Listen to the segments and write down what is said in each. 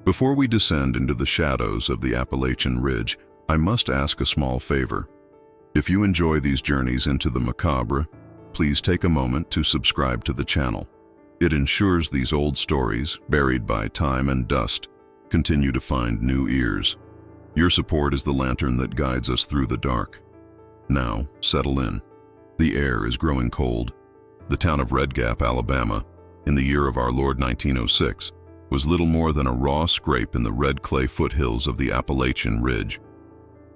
Before we descend into the shadows of the Appalachian Ridge, I must ask a small favor. If you enjoy these journeys into the macabre, please take a moment to subscribe to the channel. It ensures these old stories, buried by time and dust, continue to find new ears. Your support is the lantern that guides us through the dark. Now, settle in. The air is growing cold. The town of Red Gap, Alabama, in the year of our Lord 1906, was little more than a raw scrape in the red clay foothills of the Appalachian Ridge.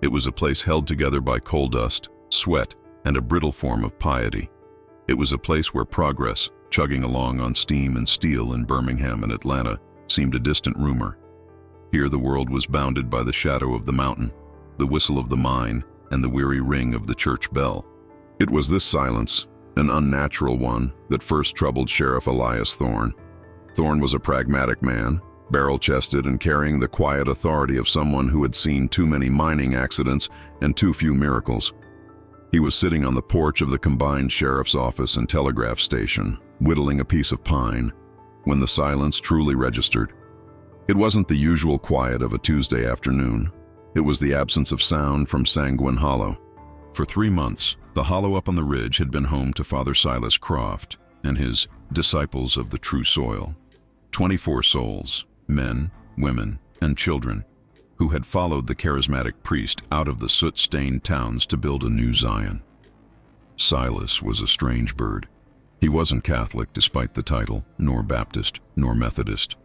It was a place held together by coal dust, sweat, and a brittle form of piety. It was a place where progress, chugging along on steam and steel in Birmingham and Atlanta, seemed a distant rumor. Here the world was bounded by the shadow of the mountain, the whistle of the mine, and the weary ring of the church bell. It was this silence, an unnatural one, that first troubled Sheriff Elias Thorne. Thorne was a pragmatic man, barrel-chested and carrying the quiet authority of someone who had seen too many mining accidents and too few miracles. He was sitting on the porch of the combined sheriff's office and telegraph station, whittling a piece of pine, when the silence truly registered. It wasn't the usual quiet of a Tuesday afternoon. It was the absence of sound from Sanguine Hollow. For 3 months, the hollow up on the ridge had been home to Father Silas Croft and his disciples of the true soil. 24 souls, men, women, and children, who had followed the charismatic priest out of the soot-stained towns to build a new Zion. Silas was a strange bird. He wasn't Catholic despite the title, nor Baptist, nor Methodist.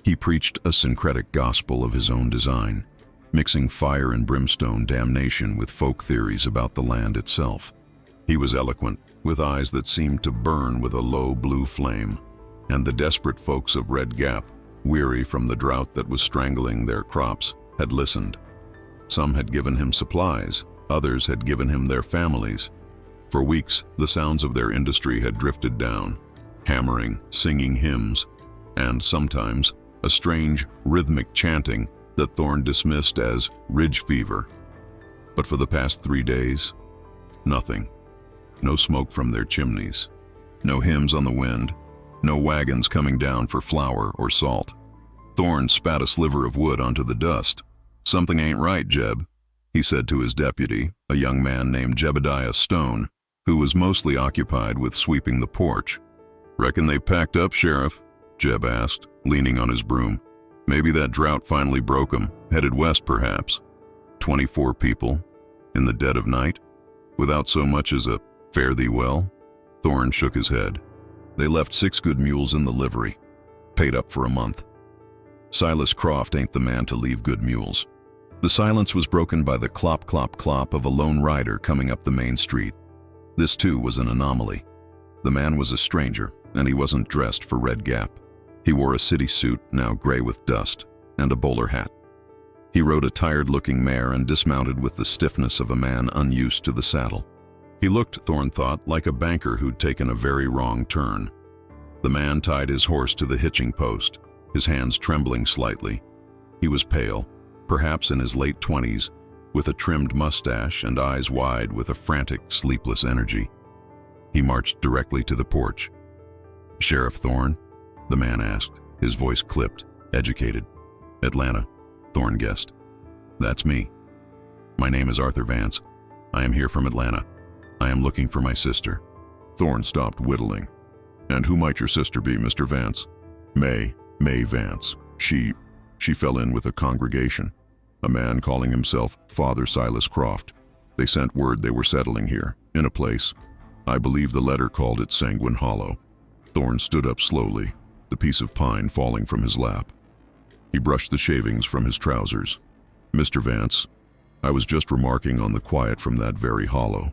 He preached a syncretic gospel of his own design, mixing fire and brimstone damnation with folk theories about the land itself. He was eloquent, with eyes that seemed to burn with a low blue flame, and the desperate folks of Red Gap, weary from the drought that was strangling their crops, had listened. Some had given him supplies, others had given him their families. For weeks, the sounds of their industry had drifted down, hammering, singing hymns, and sometimes a strange, rhythmic chanting that Thorne dismissed as ridge fever. But for the past 3 days, nothing. No smoke from their chimneys, no hymns on the wind, no wagons coming down for flour or salt. Thorne spat a sliver of wood onto the dust. "Something ain't right, Jeb," he said to his deputy, a young man named Jebediah Stone, who was mostly occupied with sweeping the porch. "Reckon they packed up, Sheriff?" Jeb asked, leaning on his broom. "Maybe that drought finally broke 'em, headed west perhaps." 24 people, in the dead of night, without so much as a "fare thee well?" Thorne shook his head. "They left 6 good mules in the livery, paid up for a month. Silas Croft ain't the man to leave good mules." The silence was broken by the clop, clop, clop of a lone rider coming up the main street. This too was an anomaly. The man was a stranger, and he wasn't dressed for Red Gap. He wore a city suit, now gray with dust, and a bowler hat. He rode a tired-looking mare and dismounted with the stiffness of a man unused to the saddle. He looked, Thorne thought, like a banker who'd taken a very wrong turn. The man tied his horse to the hitching post, his hands trembling slightly. He was pale, perhaps in his late 20s, with a trimmed mustache and eyes wide with a frantic, sleepless energy. He marched directly to the porch. "Sheriff Thorne?" the man asked, his voice clipped, educated. "Atlanta," Thorne guessed. "That's me. My name is Arthur Vance. I am here from Atlanta. I am looking for my sister." Thorne stopped whittling. "And who might your sister be, Mr. Vance?" May Vance. She fell in with a congregation, a man calling himself Father Silas Croft. They sent word they were settling here, in a place. I believe the letter called it Sanguine Hollow." Thorne stood up slowly, the piece of pine falling from his lap. He brushed the shavings from his trousers. "Mr. Vance, I was just remarking on the quiet from that very hollow."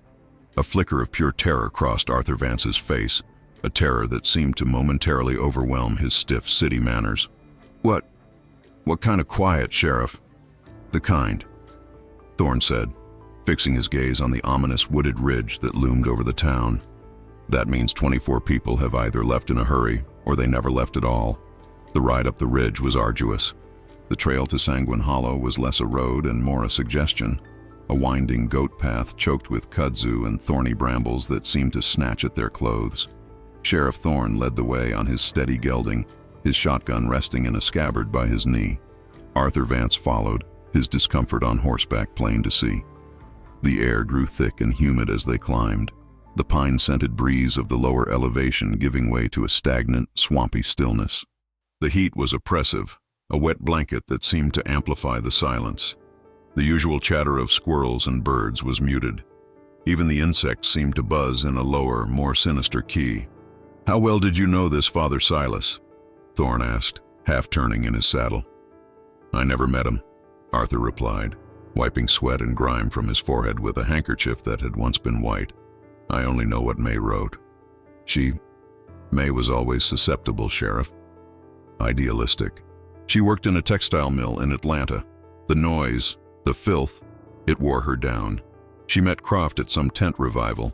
A flicker of pure terror crossed Arthur Vance's face, a terror that seemed to momentarily overwhelm his stiff city manners. What kind of quiet, Sheriff?" "The kind," Thorne said, fixing his gaze on the ominous wooded ridge that loomed over the town. "That means 24 people have either left in a hurry or they never left at all." The ride up the ridge was arduous. The trail to Sanguine Hollow was less a road and more a suggestion, a winding goat path choked with kudzu and thorny brambles that seemed to snatch at their clothes. Sheriff Thorne led the way on his steady gelding, his shotgun resting in a scabbard by his knee. Arthur Vance followed, his discomfort on horseback plain to see. The air grew thick and humid as they climbed, the pine-scented breeze of the lower elevation giving way to a stagnant, swampy stillness. The heat was oppressive, a wet blanket that seemed to amplify the silence. The usual chatter of squirrels and birds was muted. Even the insects seemed to buzz in a lower, more sinister key. "How well did you know this Father Silas?" Thorne asked, half turning in his saddle. "I never met him," Arthur replied, wiping sweat and grime from his forehead with a handkerchief that had once been white. "I only know what May wrote. May was always susceptible, Sheriff. Idealistic. She worked in a textile mill in Atlanta. The noise, the filth, it wore her down. She met Croft at some tent revival.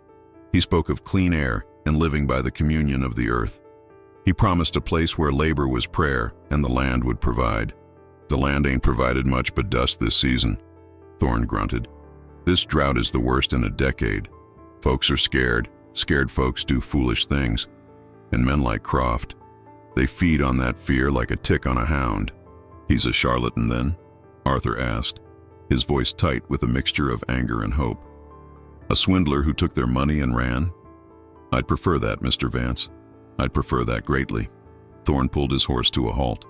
He spoke of clean air and living by the communion of the earth. He promised a place where labor was prayer and the land would provide. The land ain't provided much but dust this season," Thorne grunted. "This drought is the worst in a decade. Folks are scared. Scared folks do foolish things. And men like Croft, they feed on that fear like a tick on a hound." "He's a charlatan then?" Arthur asked, his voice tight with a mixture of anger and hope. "A swindler who took their money and ran?" "I'd prefer that, Mr. Vance. I'd prefer that greatly." Thorne pulled his horse to a halt.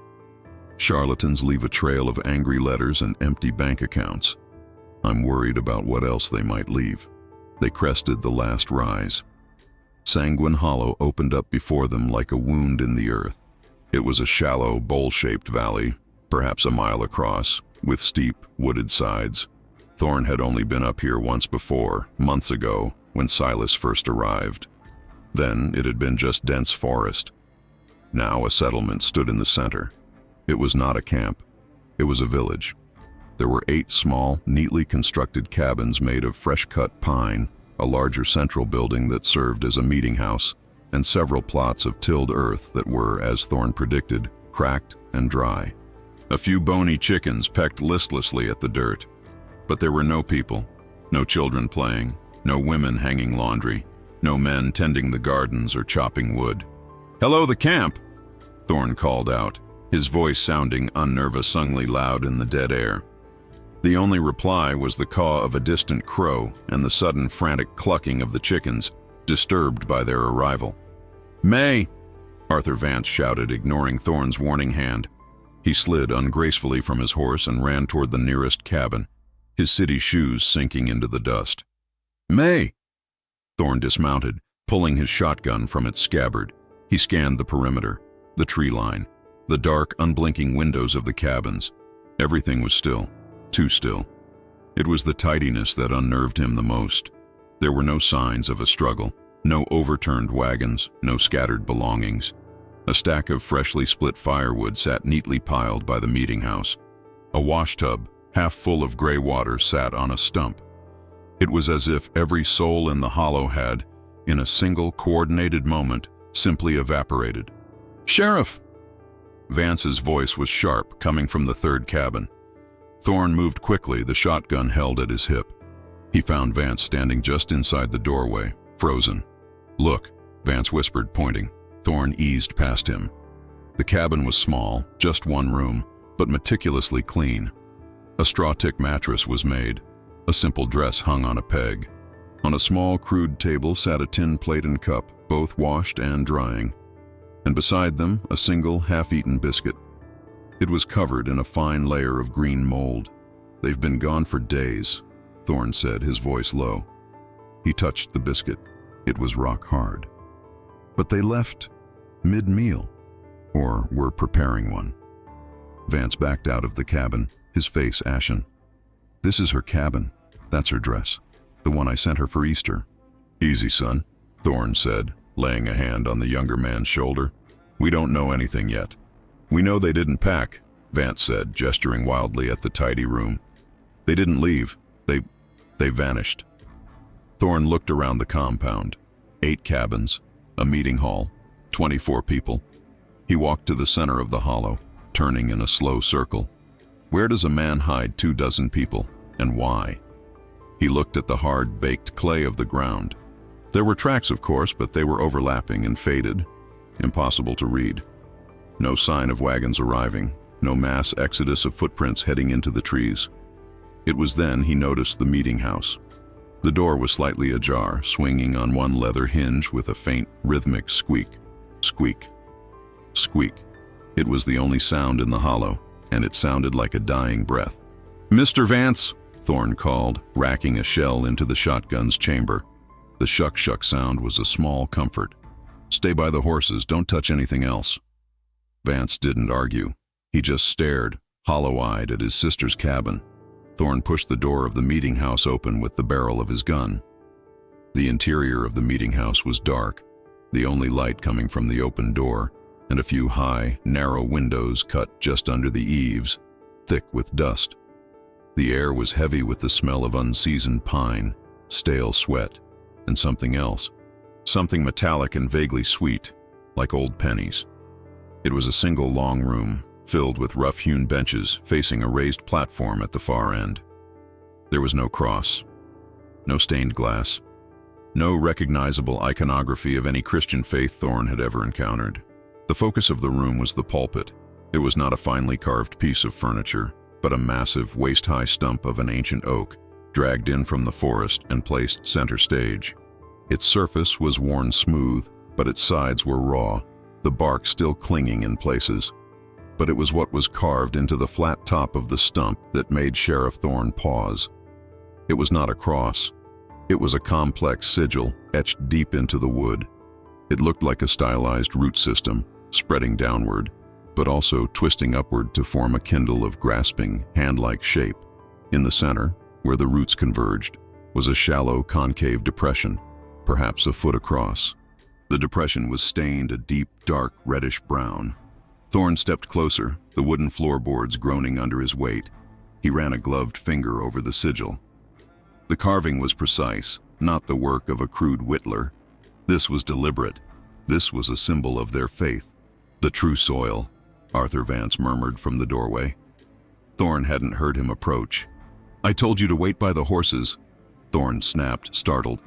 "Charlatans leave a trail of angry letters and empty bank accounts. I'm worried about what else they might leave." They crested the last rise. Sanguine Hollow opened up before them like a wound in the earth. It was a shallow, bowl-shaped valley, perhaps a mile across, with steep, wooded sides. Thorne had only been up here once before, months ago, when Silas first arrived. Then it had been just dense forest. Now a settlement stood in the center. It was not a camp. It was a village. There were 8 small, neatly constructed cabins made of fresh-cut pine, a larger central building that served as a meeting house, and several plots of tilled earth that were, as Thorne predicted, cracked and dry. A few bony chickens pecked listlessly at the dirt. But there were no people, no children playing, no women hanging laundry, no men tending the gardens or chopping wood. "Hello, the camp!" Thorne called out, his voice sounding unnervously loud in the dead air. The only reply was the caw of a distant crow and the sudden frantic clucking of the chickens, disturbed by their arrival. "May!" Arthur Vance shouted, ignoring Thorne's warning hand. He slid ungracefully from his horse and ran toward the nearest cabin, his city shoes sinking into the dust. "May!" Thorne dismounted, pulling his shotgun from its scabbard. He scanned the perimeter, the tree line, the dark, unblinking windows of the cabins. Everything was still, too still. It was the tidiness that unnerved him the most. There were no signs of a struggle, no overturned wagons, no scattered belongings. A stack of freshly split firewood sat neatly piled by the meeting house. A washtub, half full of gray water, sat on a stump. It was as if every soul in the hollow had, in a single coordinated moment, simply evaporated. "Sheriff!" Vance's voice was sharp, coming from the third cabin. Thorne moved quickly, the shotgun held at his hip. He found Vance standing just inside the doorway, frozen. "Look," Vance whispered, pointing. Thorne eased past him. The cabin was small, just one room, but meticulously clean. A straw-tick mattress was made. A simple dress hung on a peg. On a small, crude table sat a tin plate and cup, both washed and drying. And beside them, a single, half-eaten biscuit. It was covered in a fine layer of green mold. "They've been gone for days," Thorne said, his voice low. He touched the biscuit. It was rock hard. "But they left mid-meal, or were preparing one." Vance backed out of the cabin, his face ashen. "This is her cabin. That's her dress. The one I sent her for Easter." "Easy, son," Thorne said, laying a hand on the younger man's shoulder. "We don't know anything yet." "We know they didn't pack," Vance said, gesturing wildly at the tidy room. "They didn't leave. They vanished." Thorne looked around the compound. 8 cabins, a meeting hall, 24 people. He walked to the center of the hollow, turning in a slow circle. Where does a man hide 24 people, and why? He looked at the hard, baked clay of the ground. There were tracks, of course, but they were overlapping and faded, impossible to read. No sign of wagons arriving, no mass exodus of footprints heading into the trees. It was then he noticed the meeting house. The door was slightly ajar, swinging on one leather hinge with a faint, rhythmic squeak. Squeak. Squeak. It was the only sound in the hollow, and it sounded like a dying breath. "Mr. Vance," Thorne called, racking a shell into the shotgun's chamber. The shuck-shuck sound was a small comfort. "Stay by the horses, don't touch anything else." Vance didn't argue. He just stared, hollow-eyed, at his sister's cabin. Thorne pushed the door of the meeting house open with the barrel of his gun. The interior of the meeting house was dark, the only light coming from the open door, and a few high, narrow windows cut just under the eaves, thick with dust. The air was heavy with the smell of unseasoned pine, stale sweat, and something else. Something metallic and vaguely sweet, like old pennies. It was a single long room, filled with rough-hewn benches facing a raised platform at the far end. There was no cross, no stained glass, no recognizable iconography of any Christian faith Thorne had ever encountered. The focus of the room was the pulpit. It was not a finely carved piece of furniture, but a massive, waist-high stump of an ancient oak, dragged in from the forest and placed center stage. Its surface was worn smooth, but its sides were raw, the bark still clinging in places. But it was what was carved into the flat top of the stump that made Sheriff Thorne pause. It was not a cross. It was a complex sigil etched deep into the wood. It looked like a stylized root system, spreading downward, but also twisting upward to form a kindle of grasping, hand-like shape. In the center, where the roots converged, was a shallow, concave depression, perhaps a foot across. The depression was stained a deep, dark, reddish-brown. Thorne stepped closer, the wooden floorboards groaning under his weight. He ran a gloved finger over the sigil. The carving was precise, not the work of a crude whittler. This was deliberate. This was a symbol of their faith. "The true soil," Arthur Vance murmured from the doorway. Thorne hadn't heard him approach. "I told you to wait by the horses," Thorne snapped, startled.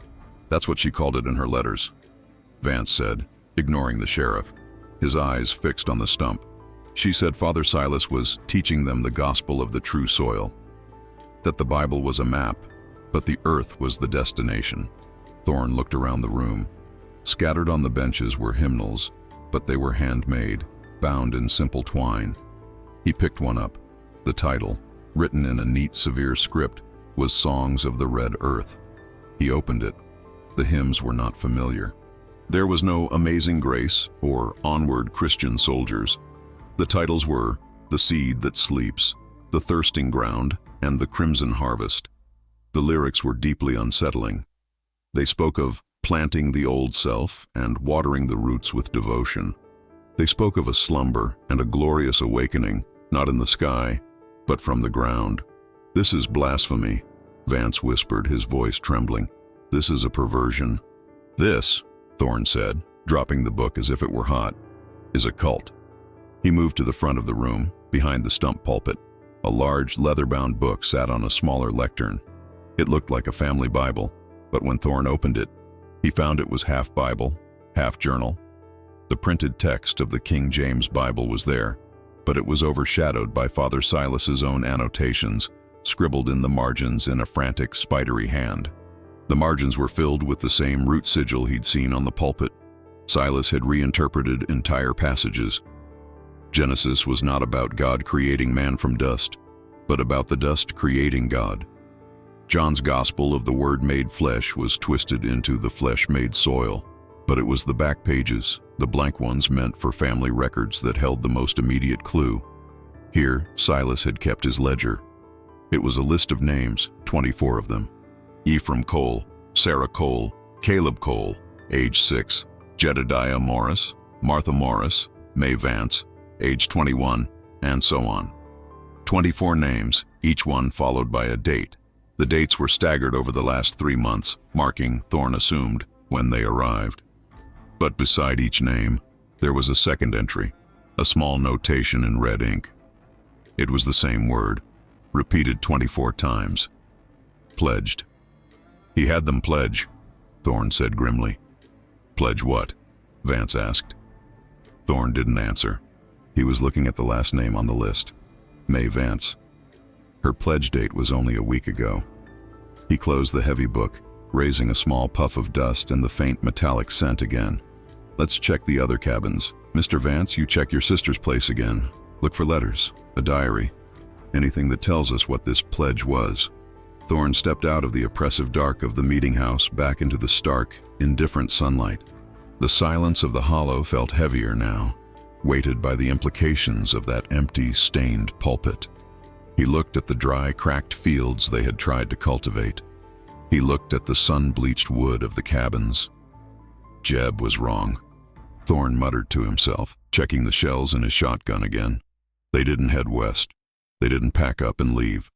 "That's what she called it in her letters," Vance said, ignoring the sheriff, his eyes fixed on the stump. "She said Father Silas was teaching them the gospel of the true soil, that the Bible was a map, but the earth was the destination." Thorne looked around the room. Scattered on the benches were hymnals, but they were handmade, bound in simple twine. He picked one up. The title, written in a neat, severe script, was Songs of the Red Earth. He opened it. The hymns were not familiar. There was no Amazing Grace or Onward Christian Soldiers. The titles were The Seed That Sleeps, The Thirsting Ground, and The Crimson Harvest. The lyrics were deeply unsettling. They spoke of planting the old self and watering the roots with devotion. They spoke of a slumber and a glorious awakening, not in the sky, but from the ground. "This is blasphemy," Vance whispered, his voice trembling. "This is a perversion." "This," Thorne said, dropping the book as if it were hot, "is a cult." He moved to the front of the room, behind the stump pulpit. A large, leather-bound book sat on a smaller lectern. It looked like a family Bible, but when Thorne opened it, he found it was half Bible, half journal. The printed text of the King James Bible was there, but it was overshadowed by Father Silas's own annotations, scribbled in the margins in a frantic, spidery hand. The margins were filled with the same root sigil he'd seen on the pulpit. Silas had reinterpreted entire passages. Genesis was not about God creating man from dust, but about the dust creating God. John's gospel of the Word made flesh was twisted into the flesh-made soil, but it was the back pages, the blank ones meant for family records, that held the most immediate clue. Here, Silas had kept his ledger. It was a list of names, 24 of them. Ephraim Cole, Sarah Cole, Caleb Cole, age 6, Jedediah Morris, Martha Morris, May Vance, age 21, and so on. 24 names, each one followed by a date. The dates were staggered over the last 3 months, marking, Thorne assumed, when they arrived. But beside each name, there was a second entry, a small notation in red ink. It was the same word, repeated 24 times. Pledged. He had them pledge, Thorne said grimly. "Pledge what?" Vance asked. Thorne didn't answer. He was looking at the last name on the list, May Vance. Her pledge date was only a week ago. He closed the heavy book, raising a small puff of dust and the faint metallic scent again. Let's check the other cabins. Mr. Vance, you check your sister's place again. Look for letters, a diary, anything that tells us what this pledge was. Thorne stepped out of the oppressive dark of the meeting house back into the stark, indifferent sunlight. The silence of the hollow felt heavier now, weighted by the implications of that empty, stained pulpit. He looked at the dry, cracked fields they had tried to cultivate. He looked at the sun-bleached wood of the cabins. Jeb was wrong. Thorne muttered to himself, checking the shells in his shotgun again. They didn't head west. They didn't pack up and leave.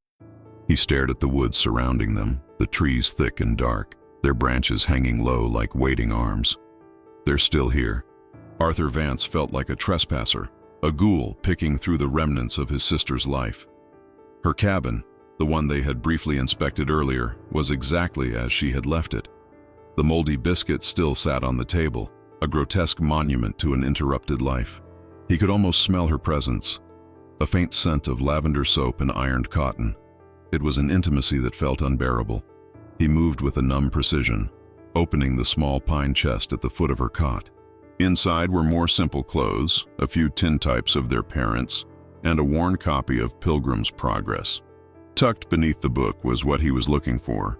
He stared at the woods surrounding them, the trees thick and dark, their branches hanging low like waiting arms. They're still here. Arthur Vance felt like a trespasser, a ghoul picking through the remnants of his sister's life. Her cabin, the one they had briefly inspected earlier, was exactly as she had left it. The moldy biscuit still sat on the table, a grotesque monument to an interrupted life. He could almost smell her presence, a faint scent of lavender soap and ironed cotton. It was an intimacy that felt unbearable. He moved with a numb precision, opening the small pine chest at the foot of her cot. Inside were more simple clothes, a few tintypes of their parents, and a worn copy of Pilgrim's Progress. Tucked beneath the book was what he was looking for,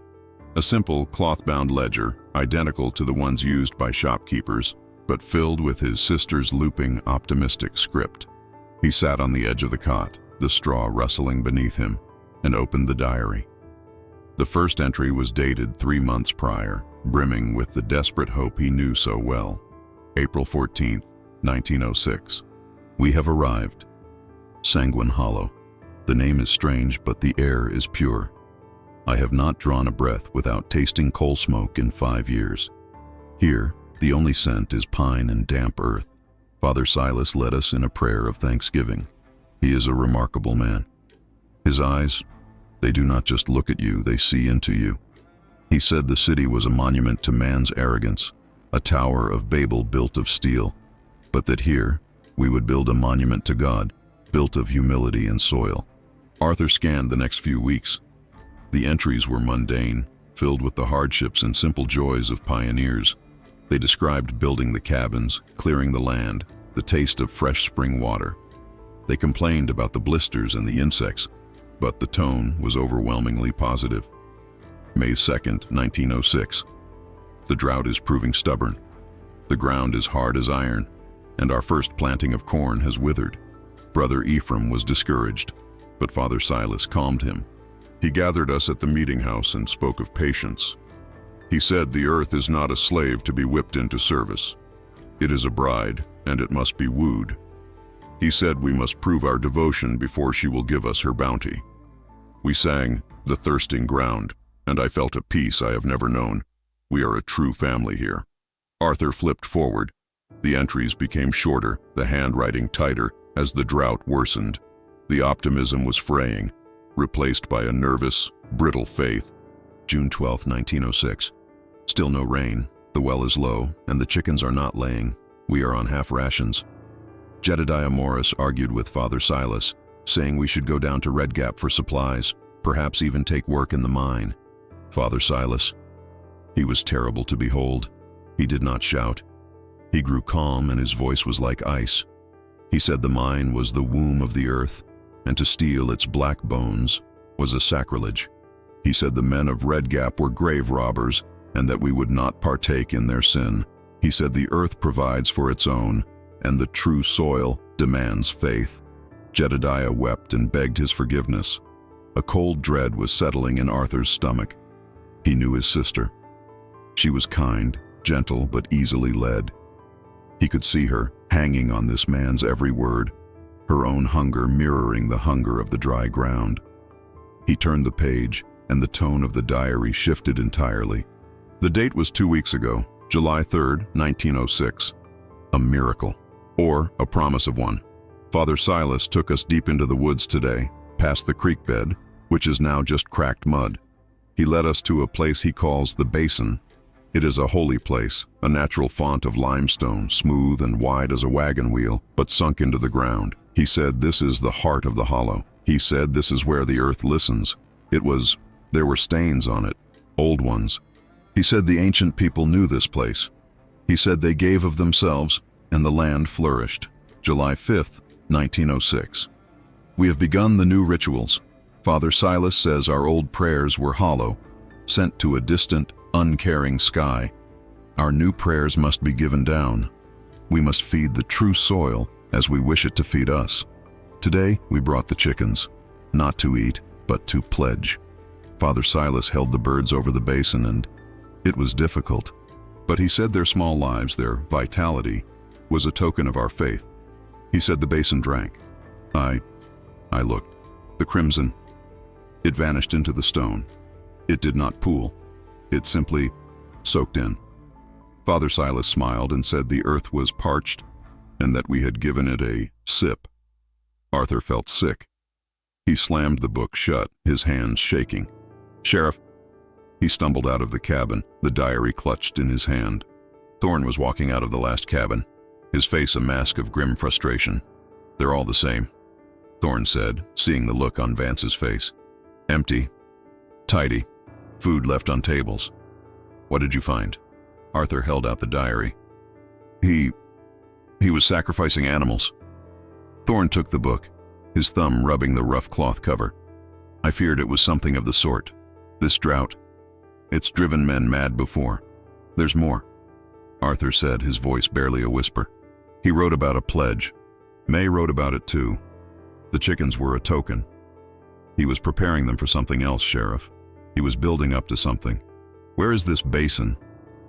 a simple cloth-bound ledger, identical to the ones used by shopkeepers, but filled with his sister's looping, optimistic script. He sat on the edge of the cot, the straw rustling beneath him, and opened the diary. The first entry was dated 3 months prior, brimming with the desperate hope he knew so well. April 14th, 1906. We have arrived. Sanguine Hollow. The name is strange, but the air is pure. I have not drawn a breath without tasting coal smoke in 5 years. Here, the only scent is pine and damp earth. Father Silas led us in a prayer of thanksgiving. He is a remarkable man. His eyes, they do not just look at you, they see into you. He said the city was a monument to man's arrogance, a tower of Babel built of steel, but that here we would build a monument to God, built of humility and soil. Arthur scanned the next few weeks. The entries were mundane, filled with the hardships and simple joys of pioneers. They described building the cabins, clearing the land, the taste of fresh spring water. They complained about the blisters and the insects, but the tone was overwhelmingly positive. May 2nd, 1906. The drought is proving stubborn. The ground is hard as iron, and our first planting of corn has withered. Brother Ephraim was discouraged, but Father Silas calmed him. He gathered us at the meeting house and spoke of patience. He said the earth is not a slave to be whipped into service. It is a bride, and it must be wooed. He said we must prove our devotion before she will give us her bounty. We sang, "The Thirsting Ground," and I felt a peace I have never known. We are a true family here. Arthur flipped forward. The entries became shorter, the handwriting tighter, as the drought worsened. The optimism was fraying, replaced by a nervous, brittle faith. June 12, 1906. Still no rain, the well is low, and the chickens are not laying. We are on half rations. Jedediah Morris argued with Father Silas, saying we should go down to Red Gap for supplies, perhaps even take work in the mine. Father Silas. He was terrible to behold. He did not shout. He grew calm and his voice was like ice. He said the mine was the womb of the earth, and to steal its black bones was a sacrilege. He said the men of Red Gap were grave robbers, and that we would not partake in their sin. He said the earth provides for its own, and the true soil demands faith. Jedediah wept and begged his forgiveness. A cold dread was settling in Arthur's stomach. He knew his sister. She was kind, gentle, but easily led. He could see her, hanging on this man's every word, her own hunger mirroring the hunger of the dry ground. He turned the page, and the tone of the diary shifted entirely. The date was 2 weeks ago, July 3rd, 1906. A miracle, or a promise of one. Father Silas took us deep into the woods today, past the creek bed, which is now just cracked mud. He led us to a place he calls the Basin. It is a holy place, a natural font of limestone, smooth and wide as a wagon wheel, but sunk into the ground. He said this is the heart of the hollow. He said this is where the earth listens. There were stains on it, old ones. He said the ancient people knew this place. He said they gave of themselves, and the land flourished. July 5th, 1906. We have begun the new rituals. Father Silas says our old prayers were hollow, sent to a distant, uncaring sky. Our new prayers must be given down. We must feed the true soil as we wish it to feed us. Today, we brought the chickens, not to eat, but to pledge. Father Silas held the birds over the basin, and it was difficult. But he said their small lives, their vitality, was a token of our faith. He said the basin drank. I looked. The crimson. It vanished into the stone. It did not pool. It simply soaked in. Father Silas smiled and said the earth was parched and that we had given it a sip. Arthur felt sick. He slammed the book shut, his hands shaking. "Sheriff." He stumbled out of the cabin, the diary clutched in his hand. Thorne was walking out of the last cabin, his face a mask of grim frustration. "They're all the same," Thorne said, seeing the look on Vance's face. "Empty, tidy, food left on tables." "What did you find?" Arthur held out the diary. He was sacrificing animals." Thorne took the book, his thumb rubbing the rough cloth cover. "I feared it was something of the sort. This drought, it's driven men mad before. There's more," Arthur said, his voice barely a whisper. "He wrote about a pledge. May wrote about it too. The chickens were a token. He was preparing them for something else, Sheriff. He was building up to something." "Where is this basin?"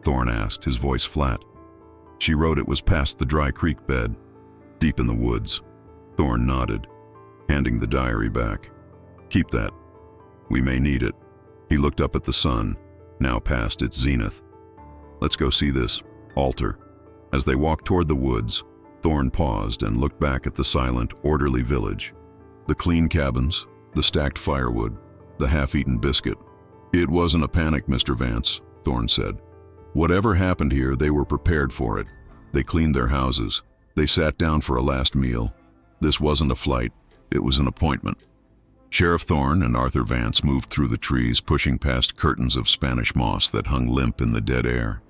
Thorne asked, his voice flat. "She wrote it was past the dry creek bed, deep in the woods." Thorne nodded, handing the diary back. "Keep that. We may need it." He looked up at the sun, now past its zenith. "Let's go see this altar." As they walked toward the woods, Thorne paused and looked back at the silent, orderly village. The clean cabins, the stacked firewood, the half-eaten biscuit. "It wasn't a panic, Mr. Vance," Thorne said. "Whatever happened here, they were prepared for it. They cleaned their houses. They sat down for a last meal. This wasn't a flight, it was an appointment." Sheriff Thorne and Arthur Vance moved through the trees, pushing past curtains of Spanish moss that hung limp in the dead air.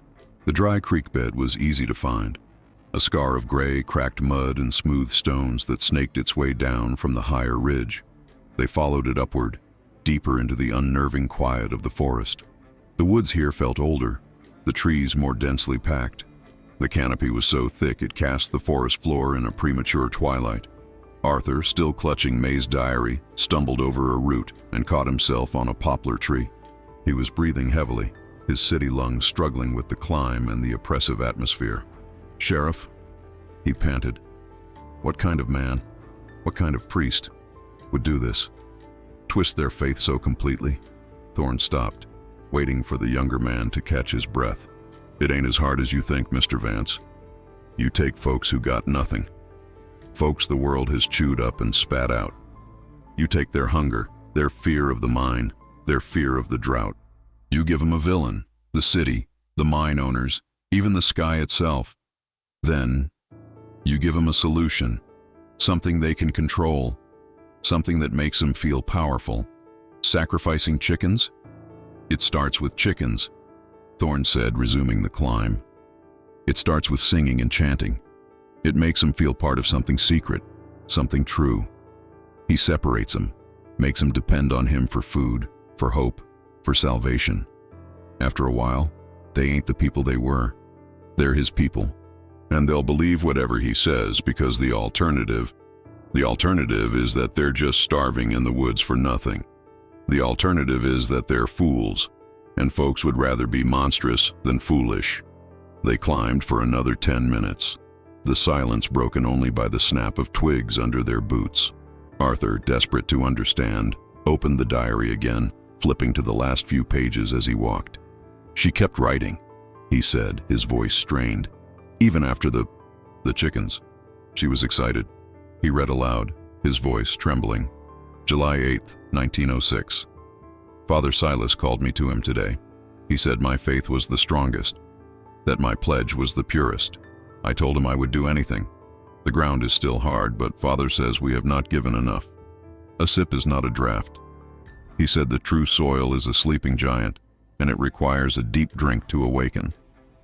The dry creek bed was easy to find, a scar of gray, cracked mud and smooth stones that snaked its way down from the higher ridge. They followed it upward, deeper into the unnerving quiet of the forest. The woods here felt older, the trees more densely packed. The canopy was so thick it cast the forest floor in a premature twilight. Arthur, still clutching May's diary, stumbled over a root and caught himself on a poplar tree. He was breathing heavily, his city lungs struggling with the climb and the oppressive atmosphere. "Sheriff," he panted. "What kind of man, what kind of priest, would do this? Twist their faith so completely?" Thorne stopped, waiting for the younger man to catch his breath. "It ain't as hard as you think, Mr. Vance. You take folks who got nothing, folks the world has chewed up and spat out. You take their hunger, their fear of the mine, their fear of the drought. You give them a villain, the city, the mine owners, even the sky itself. Then, you give them a solution, something they can control, something that makes them feel powerful. Sacrificing chickens? It starts with chickens," Thorne said, resuming the climb. "It starts with singing and chanting. It makes them feel part of something secret, something true. He separates them, makes them depend on him for food, for hope, for salvation. After a while, they ain't the people they were. They're his people. And they'll believe whatever he says because the alternative is that they're just starving in the woods for nothing. The alternative is that they're fools, and folks would rather be monstrous than foolish." They climbed for another 10 minutes, the silence broken only by the snap of twigs under their boots. Arthur, desperate to understand, opened the diary again, flipping to the last few pages as he walked. "She kept writing," he said, his voice strained. "Even after the chickens." She was excited. He read aloud, his voice trembling. "July 8th, 1906. Father Silas called me to him today. He said my faith was the strongest, that my pledge was the purest. I told him I would do anything. The ground is still hard, but Father says we have not given enough. A sip is not a draught. He said the true soil is a sleeping giant, and it requires a deep drink to awaken.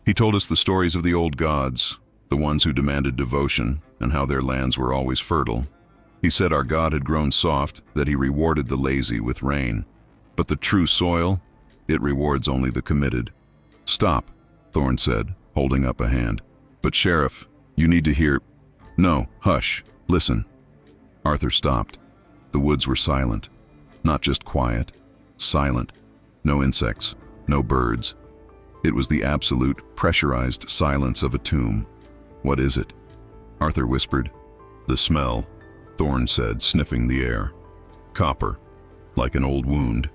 He told us the stories of the old gods, the ones who demanded devotion, and how their lands were always fertile. He said our God had grown soft, that he rewarded the lazy with rain. But the true soil, it rewards only the committed. Stop, Thorne said, holding up a hand. But Sheriff, you need to hear... No, hush, listen. Arthur stopped. The woods were silent. Not just quiet, silent. No insects, no birds. It was the absolute, pressurized silence of a tomb. What is it? Arthur whispered. The smell, Thorne said, sniffing the air. Copper, like an old wound.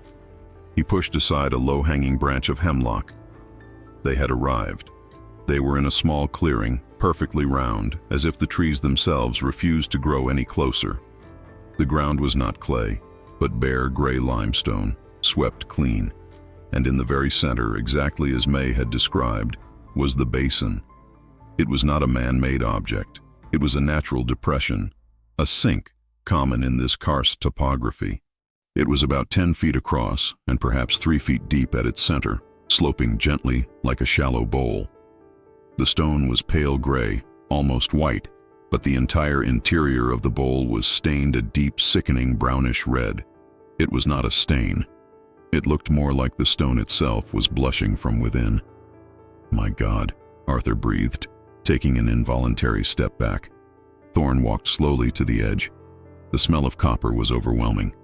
He pushed aside a low-hanging branch of hemlock. They had arrived. They were in a small clearing, perfectly round, as if the trees themselves refused to grow any closer. The ground was not clay, but bare gray limestone, swept clean. And in the very center, exactly as May had described, was the basin. It was not a man-made object. It was a natural depression, a sink, common in this karst topography. It was about 10 feet across and perhaps 3 feet deep at its center, sloping gently like a shallow bowl. The stone was pale gray, almost white, but the entire interior of the bowl was stained a deep, sickening brownish red. It was not a stain. It looked more like the stone itself was blushing from within. My God, Arthur breathed, taking an involuntary step back. Thorne walked slowly to the edge. The smell of copper was overwhelming.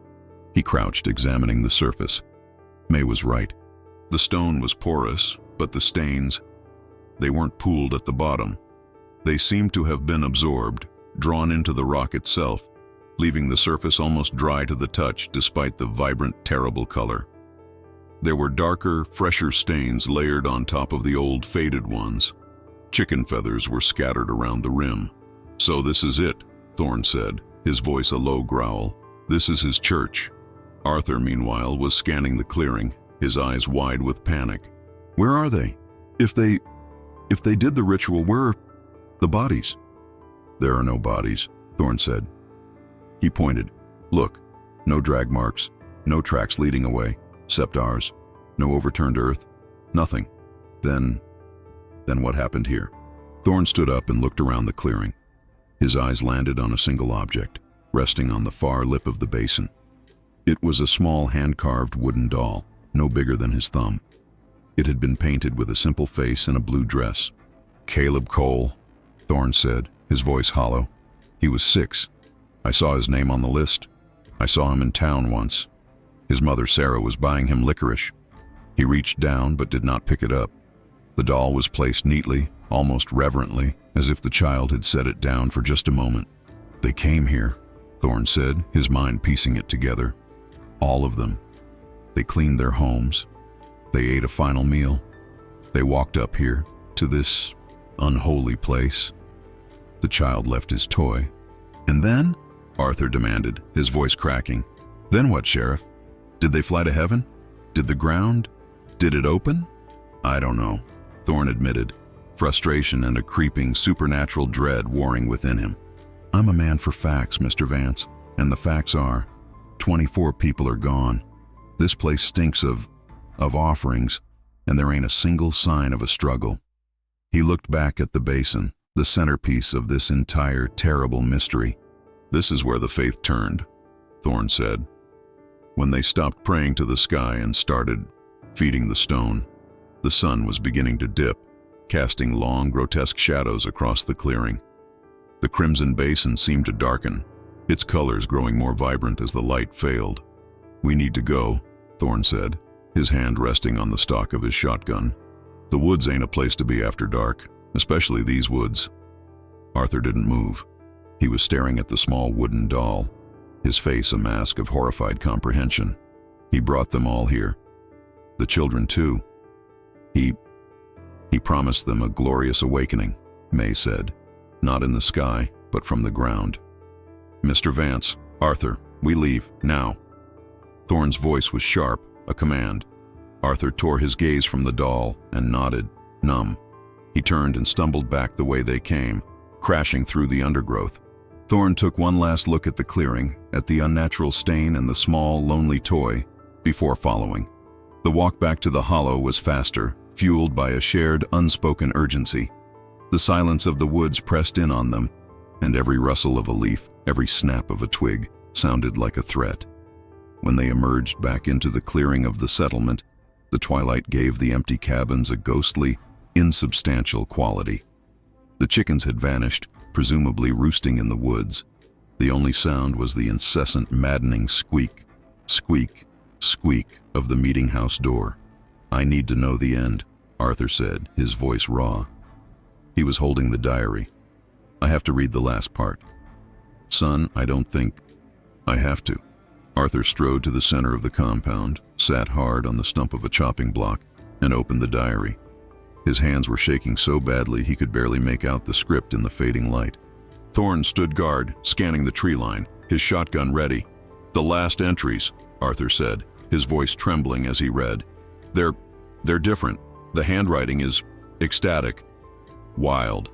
He crouched, examining the surface. May was right. The stone was porous, but the stains, they weren't pooled at the bottom. They seemed to have been absorbed, drawn into the rock itself, leaving the surface almost dry to the touch despite the vibrant, terrible color. There were darker, fresher stains layered on top of the old, faded ones. Chicken feathers were scattered around the rim. So this is it, Thorne said, his voice a low growl. This is his church. Arthur, meanwhile, was scanning the clearing, his eyes wide with panic. Where are they? If they did the ritual, where are the bodies? There are no bodies, Thorne said. He pointed. Look, no drag marks, no tracks leading away, except ours. No overturned earth, nothing. Then what happened here? Thorne stood up and looked around the clearing. His eyes landed on a single object, resting on the far lip of the basin. It was a small hand-carved wooden doll, no bigger than his thumb. It had been painted with a simple face and a blue dress. Caleb Cole, Thorne said, his voice hollow. He was 6. I saw his name on the list. I saw him in town once. His mother Sarah was buying him licorice. He reached down but did not pick it up. The doll was placed neatly, almost reverently, as if the child had set it down for just a moment. They came here, Thorne said, his mind piecing it together. All of them. They cleaned their homes. They ate a final meal. They walked up here, to this unholy place. The child left his toy. And then? Arthur demanded, his voice cracking. Then what, Sheriff? Did they fly to heaven? Did the ground? Did it open? I don't know, Thorne admitted, frustration and a creeping supernatural dread warring within him. I'm a man for facts, Mr. Vance, and the facts are 24 people are gone. This place stinks of offerings, and there ain't a single sign of a struggle. He looked back at the basin, the centerpiece of this entire terrible mystery. This is where the faith turned, Thorne said. When they stopped praying to the sky and started feeding the stone, the sun was beginning to dip, casting long, grotesque shadows across the clearing. The crimson basin seemed to darken, its colors growing more vibrant as the light failed. We need to go, Thorne said, his hand resting on the stock of his shotgun. The woods ain't a place to be after dark, especially these woods. Arthur didn't move. He was staring at the small wooden doll, his face a mask of horrified comprehension. He brought them all here. The children, too. He promised them a glorious awakening, May said. Not in the sky, but from the ground. Mr. Vance, Arthur, we leave, now. Thorne's voice was sharp, a command. Arthur tore his gaze from the doll and nodded, numb. He turned and stumbled back the way they came, crashing through the undergrowth. Thorn took one last look at the clearing, at the unnatural stain and the small, lonely toy, before following. The walk back to the hollow was faster, fueled by a shared, unspoken urgency. The silence of the woods pressed in on them, and every rustle of a leaf, every snap of a twig, sounded like a threat. When they emerged back into the clearing of the settlement, the twilight gave the empty cabins a ghostly, insubstantial quality. The chickens had vanished, presumably roosting in the woods. The only sound was the incessant, maddening squeak, squeak, squeak of the meeting house door. "I need to know the end," Arthur said, his voice raw. He was holding the diary. "I have to read the last part." "Son, I don't think I have to." Arthur strode to the center of the compound, sat hard on the stump of a chopping block, and opened the diary. His hands were shaking so badly he could barely make out the script in the fading light. Thorn stood guard, scanning the tree line, his shotgun ready. "The last entries," Arthur said, his voice trembling as he read. They're different. The handwriting is ecstatic. Wild.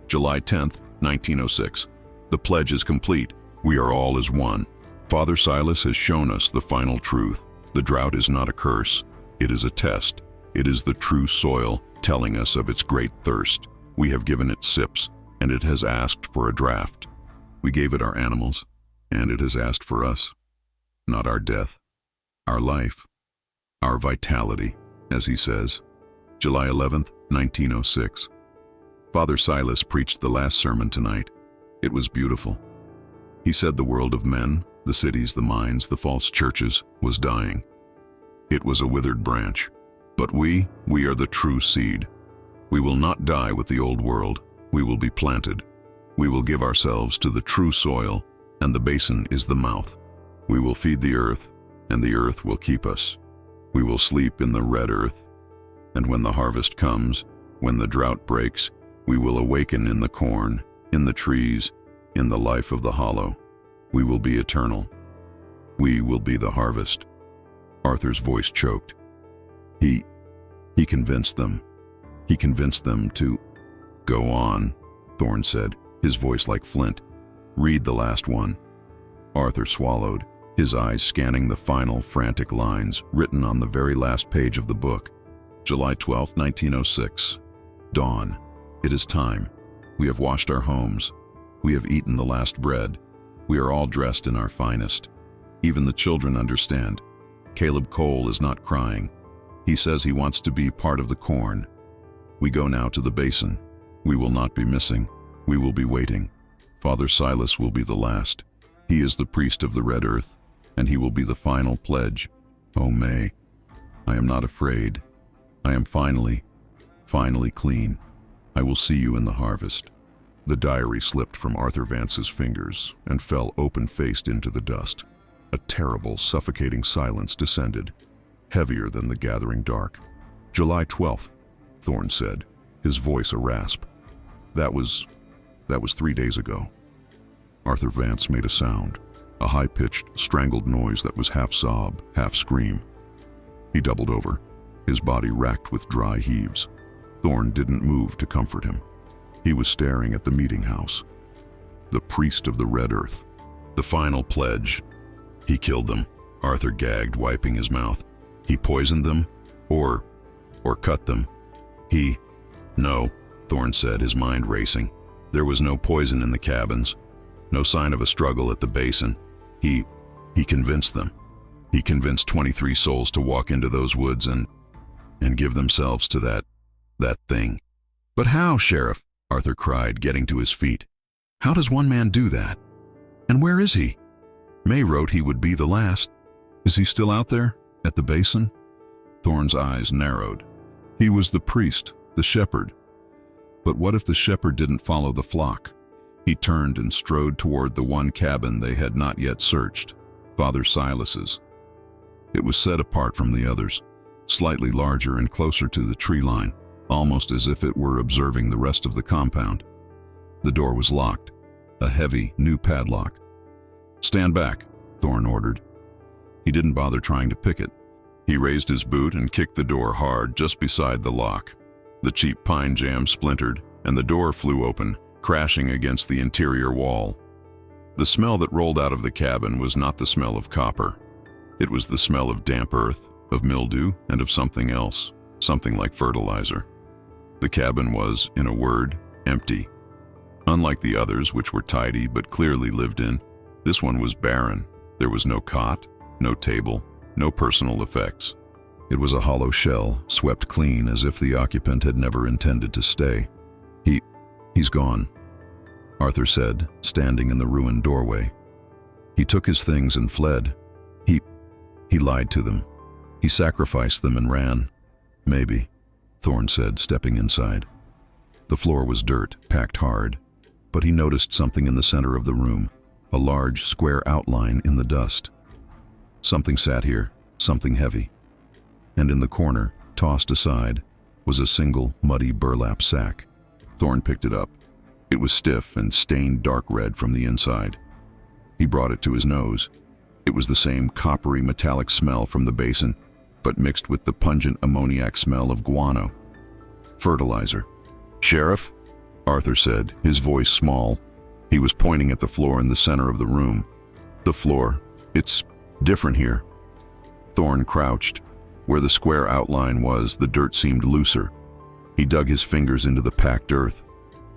July 10th, 1906. "The pledge is complete. We are all as one. Father Silas has shown us the final truth. The drought is not a curse. It is a test. It is the true soil telling us of its great thirst. We have given it sips, and it has asked for a draft. We gave it our animals, and it has asked for us. Not our death, our life, our vitality," as he says. July 11th, 1906. Father Silas preached the last sermon tonight. It was beautiful. He said the world of men, the cities, the mines, the false churches, was dying. It was a withered branch. But we are the true seed. We will not die with the old world. We will be planted. We will give ourselves to the true soil, and the basin is the mouth. We will feed the earth, and the earth will keep us. We will sleep in the red earth, and when the harvest comes, when the drought breaks, we will awaken in the corn, in the trees, in the life of the hollow. We will be eternal. We will be the harvest. Arthur's voice choked. He convinced them. He convinced them to go on, Thorn said, his voice like flint. "Read the last one." Arthur swallowed, his eyes scanning the final frantic lines written on the very last page of the book. July 12, 1906. Dawn. It is time. We have washed our homes. We have eaten the last bread. We are all dressed in our finest. Even the children understand. Caleb Cole is not crying. He says he wants to be part of the corn. We go now to the basin. We will not be missing. We will be waiting. Father Silas will be the last. He is the priest of the red earth, and he will be the final pledge. Oh, May, I am not afraid. I am finally clean. I will see you in the harvest. The diary slipped from Arthur Vance's fingers and fell open-faced into the dust. A terrible, suffocating silence descended, heavier than the gathering dark. July 12th, Thorn said, his voice a rasp. That was 3 days ago. Arthur Vance made a sound, a high-pitched, strangled noise that was half sob, half scream. He doubled over, his body racked with dry heaves. Thorn didn't move to comfort him. He was staring at the meeting house. The priest of the red earth. The final pledge. He killed them, Arthur gagged, wiping his mouth. He poisoned them, or cut them. No, Thorn said, his mind racing. There was no poison in the cabins, no sign of a struggle at the basin. He convinced them. He convinced 23 souls to walk into those woods and give themselves to that thing. But how, Sheriff? Arthur cried, getting to his feet. How does one man do that? And where is he? May wrote he would be the last. Is he still out there, at the basin? Thorn's eyes narrowed. He was the priest, the shepherd. But what if the shepherd didn't follow the flock? He turned and strode toward the one cabin they had not yet searched, Father Silas's. It was set apart from the others, slightly larger and closer to the tree line, almost as if it were observing the rest of the compound. The door was locked, a heavy, new padlock. "Stand back," Thorn ordered. He didn't bother trying to pick it. He raised his boot and kicked the door hard just beside the lock. The cheap pine jamb splintered, and the door flew open, crashing against the interior wall. The smell that rolled out of the cabin was not the smell of copper. It was the smell of damp earth, of mildew, and of something else, something like fertilizer. The cabin was, in a word, empty. Unlike the others, which were tidy but clearly lived in, this one was barren. There was no cot, no table, no personal effects. It was a hollow shell, swept clean as if the occupant had never intended to stay. He's gone, Arthur said, standing in the ruined doorway. He took his things and fled. He lied to them. He sacrificed them and ran. Maybe, Thorne said, stepping inside. The floor was dirt, packed hard, but he noticed something in the center of the room, a large, square outline in the dust. Something sat here, something heavy. And in the corner, tossed aside, was a single, muddy burlap sack. Thorne picked it up. It was stiff and stained dark red from the inside. He brought it to his nose. It was the same coppery metallic smell from the basin, but mixed with the pungent ammoniac smell of guano. Fertilizer. "Sheriff?" Arthur said, his voice small. He was pointing at the floor in the center of the room. "The floor. It's different here." Thorne crouched. Where the square outline was, the dirt seemed looser. He dug his fingers into the packed earth.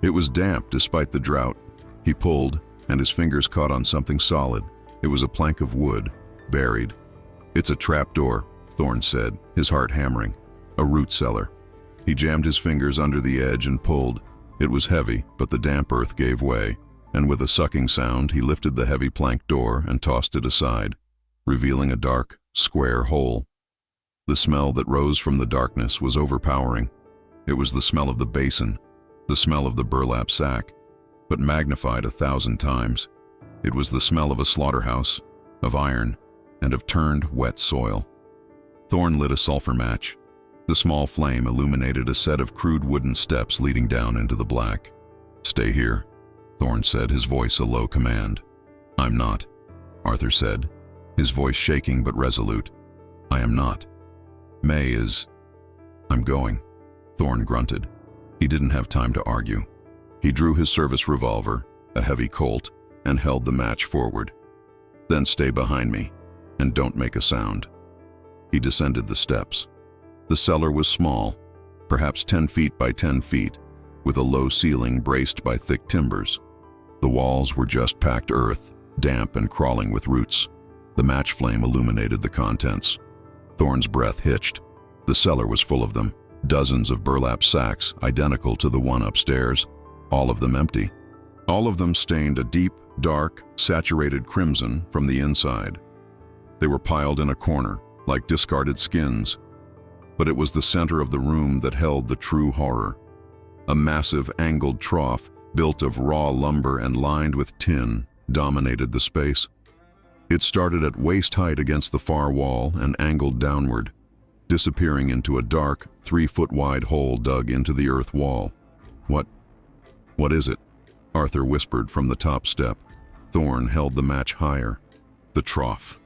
It was damp despite the drought. He pulled, and his fingers caught on something solid. It was a plank of wood, buried. "It's a trapdoor," Thorne said, his heart hammering. "A root cellar." He jammed his fingers under the edge and pulled. It was heavy, but the damp earth gave way, and with a sucking sound, he lifted the heavy plank door and tossed it aside, revealing a dark, square hole. The smell that rose from the darkness was overpowering. It was the smell of the basin, the smell of the burlap sack, but magnified 1,000 times. It was the smell of a slaughterhouse, of iron, and of turned, wet soil. Thorne lit a sulfur match. The small flame illuminated a set of crude wooden steps leading down into the black. "Stay here," Thorne said, his voice a low command. "I'm not," Arthur said, his voice shaking but resolute. "I am not. May is... I'm going," Thorne grunted. He didn't have time to argue. He drew his service revolver, a heavy Colt, and held the match forward. "Then stay behind me, and don't make a sound." He descended the steps. The cellar was small, perhaps 10 feet by 10 feet, with a low ceiling braced by thick timbers. The walls were just packed earth, damp and crawling with roots. The match flame illuminated the contents. Thorne's breath hitched. The cellar was full of them, dozens of burlap sacks identical to the one upstairs, all of them empty. All of them stained a deep, dark, saturated crimson from the inside. They were piled in a corner, like discarded skins. But it was the center of the room that held the true horror. A massive angled trough, built of raw lumber and lined with tin, dominated the space. It started at waist height against the far wall and angled downward, disappearing into a dark, 3-foot-wide hole dug into the earth wall. What is it?" Arthur whispered from the top step. Thorne held the match higher. The trough.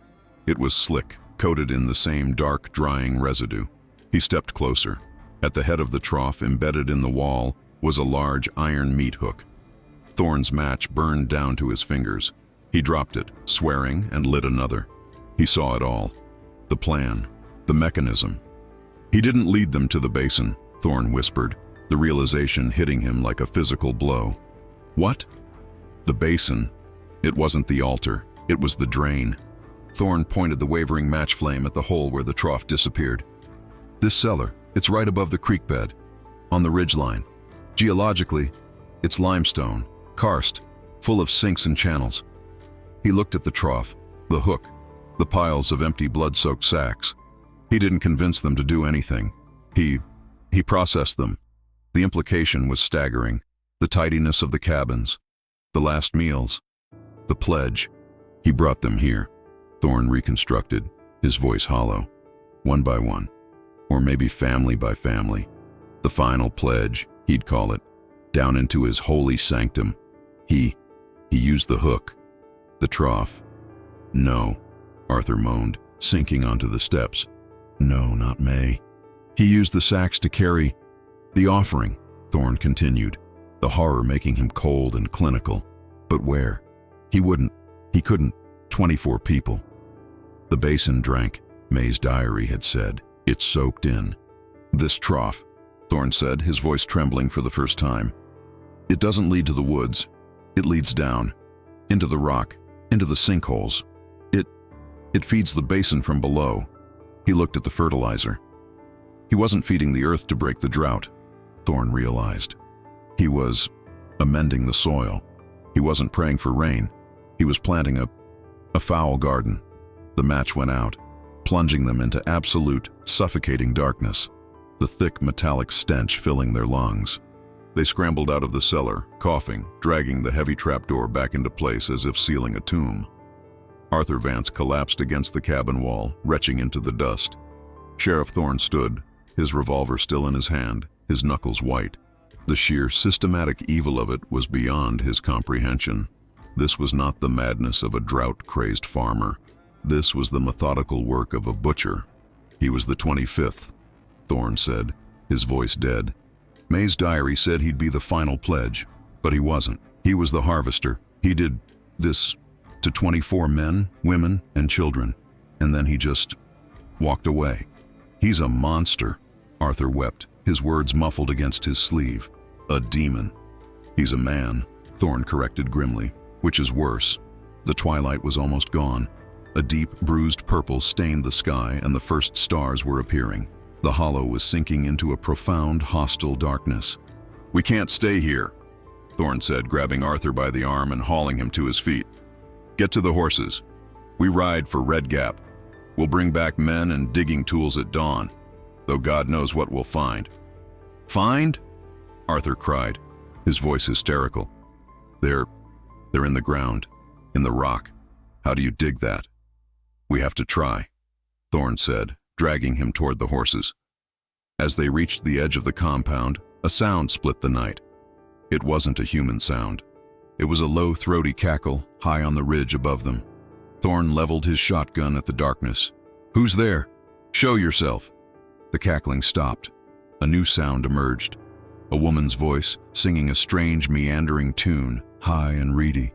It was slick, coated in the same dark, drying residue. He stepped closer. At the head of the trough, embedded in the wall, was a large iron meat hook. Thorne's match burned down to his fingers. He dropped it, swearing, and lit another. He saw it all. The plan. The mechanism. "He didn't lead them to the basin," Thorne whispered, the realization hitting him like a physical blow. "What?" "The basin. It wasn't the altar. It was the drain." Thorne pointed the wavering match flame at the hole where the trough disappeared. "This cellar, it's right above the creek bed, on the ridgeline. Geologically, it's limestone, karst, full of sinks and channels." He looked at the trough, the hook, the piles of empty blood-soaked sacks. He didn't convince them to do anything. He processed them. The implication was staggering. The tidiness of the cabins, the last meals, the pledge. He brought them here. Thorne reconstructed, his voice hollow. One by one, or maybe family by family. The final pledge, he'd call it, down into his holy sanctum. He used the hook, the trough. "No," Arthur moaned, sinking onto the steps. No, not May. He used the sacks to carry the offering, Thorne continued, the horror making him cold and clinical. But where? He couldn't. 24 people. The Basin drank, May's diary had said. It soaked in. This trough, Thorne said, his voice trembling for the first time. It doesn't lead to the woods. It leads down, into the rock, into the sinkholes. It feeds the basin from below. He looked at the fertilizer. He wasn't feeding the earth to break the drought, Thorne realized. He was amending the soil. He wasn't praying for rain. He was planting a foul garden. The match went out, plunging them into absolute, suffocating darkness, the thick metallic stench filling their lungs. They scrambled out of the cellar, coughing, dragging the heavy trapdoor back into place as if sealing a tomb. Arthur Vance collapsed against the cabin wall, retching into the dust. Sheriff Thorne stood, his revolver still in his hand, his knuckles white. The sheer, systematic evil of it was beyond his comprehension. This was not the madness of a drought-crazed farmer. This was the methodical work of a butcher. He was the 25th, Thorne said, his voice dead. May's diary said he'd be the final pledge, but he wasn't. He was the harvester. He did this to 24 men, women, and children, and then he just walked away. He's a monster, Arthur wept, his words muffled against his sleeve. A demon. He's a man, Thorne corrected grimly, which is worse. The twilight was almost gone. A deep, bruised purple stained the sky, and the first stars were appearing. The hollow was sinking into a profound, hostile darkness. "We can't stay here," Thorne said, grabbing Arthur by the arm and hauling him to his feet. "Get to the horses. We ride for Red Gap. We'll bring back men and digging tools at dawn, though God knows what we'll find." "Find?" Arthur cried, his voice hysterical. They're in the ground, in the rock. How do you dig that?" "We have to try," Thorne said, dragging him toward the horses. As they reached the edge of the compound, a sound split the night. It wasn't a human sound. It was a low, throaty cackle high on the ridge above them. Thorne leveled his shotgun at the darkness. "Who's there? Show yourself." The cackling stopped. A new sound emerged. A woman's voice, singing a strange, meandering tune, high and reedy.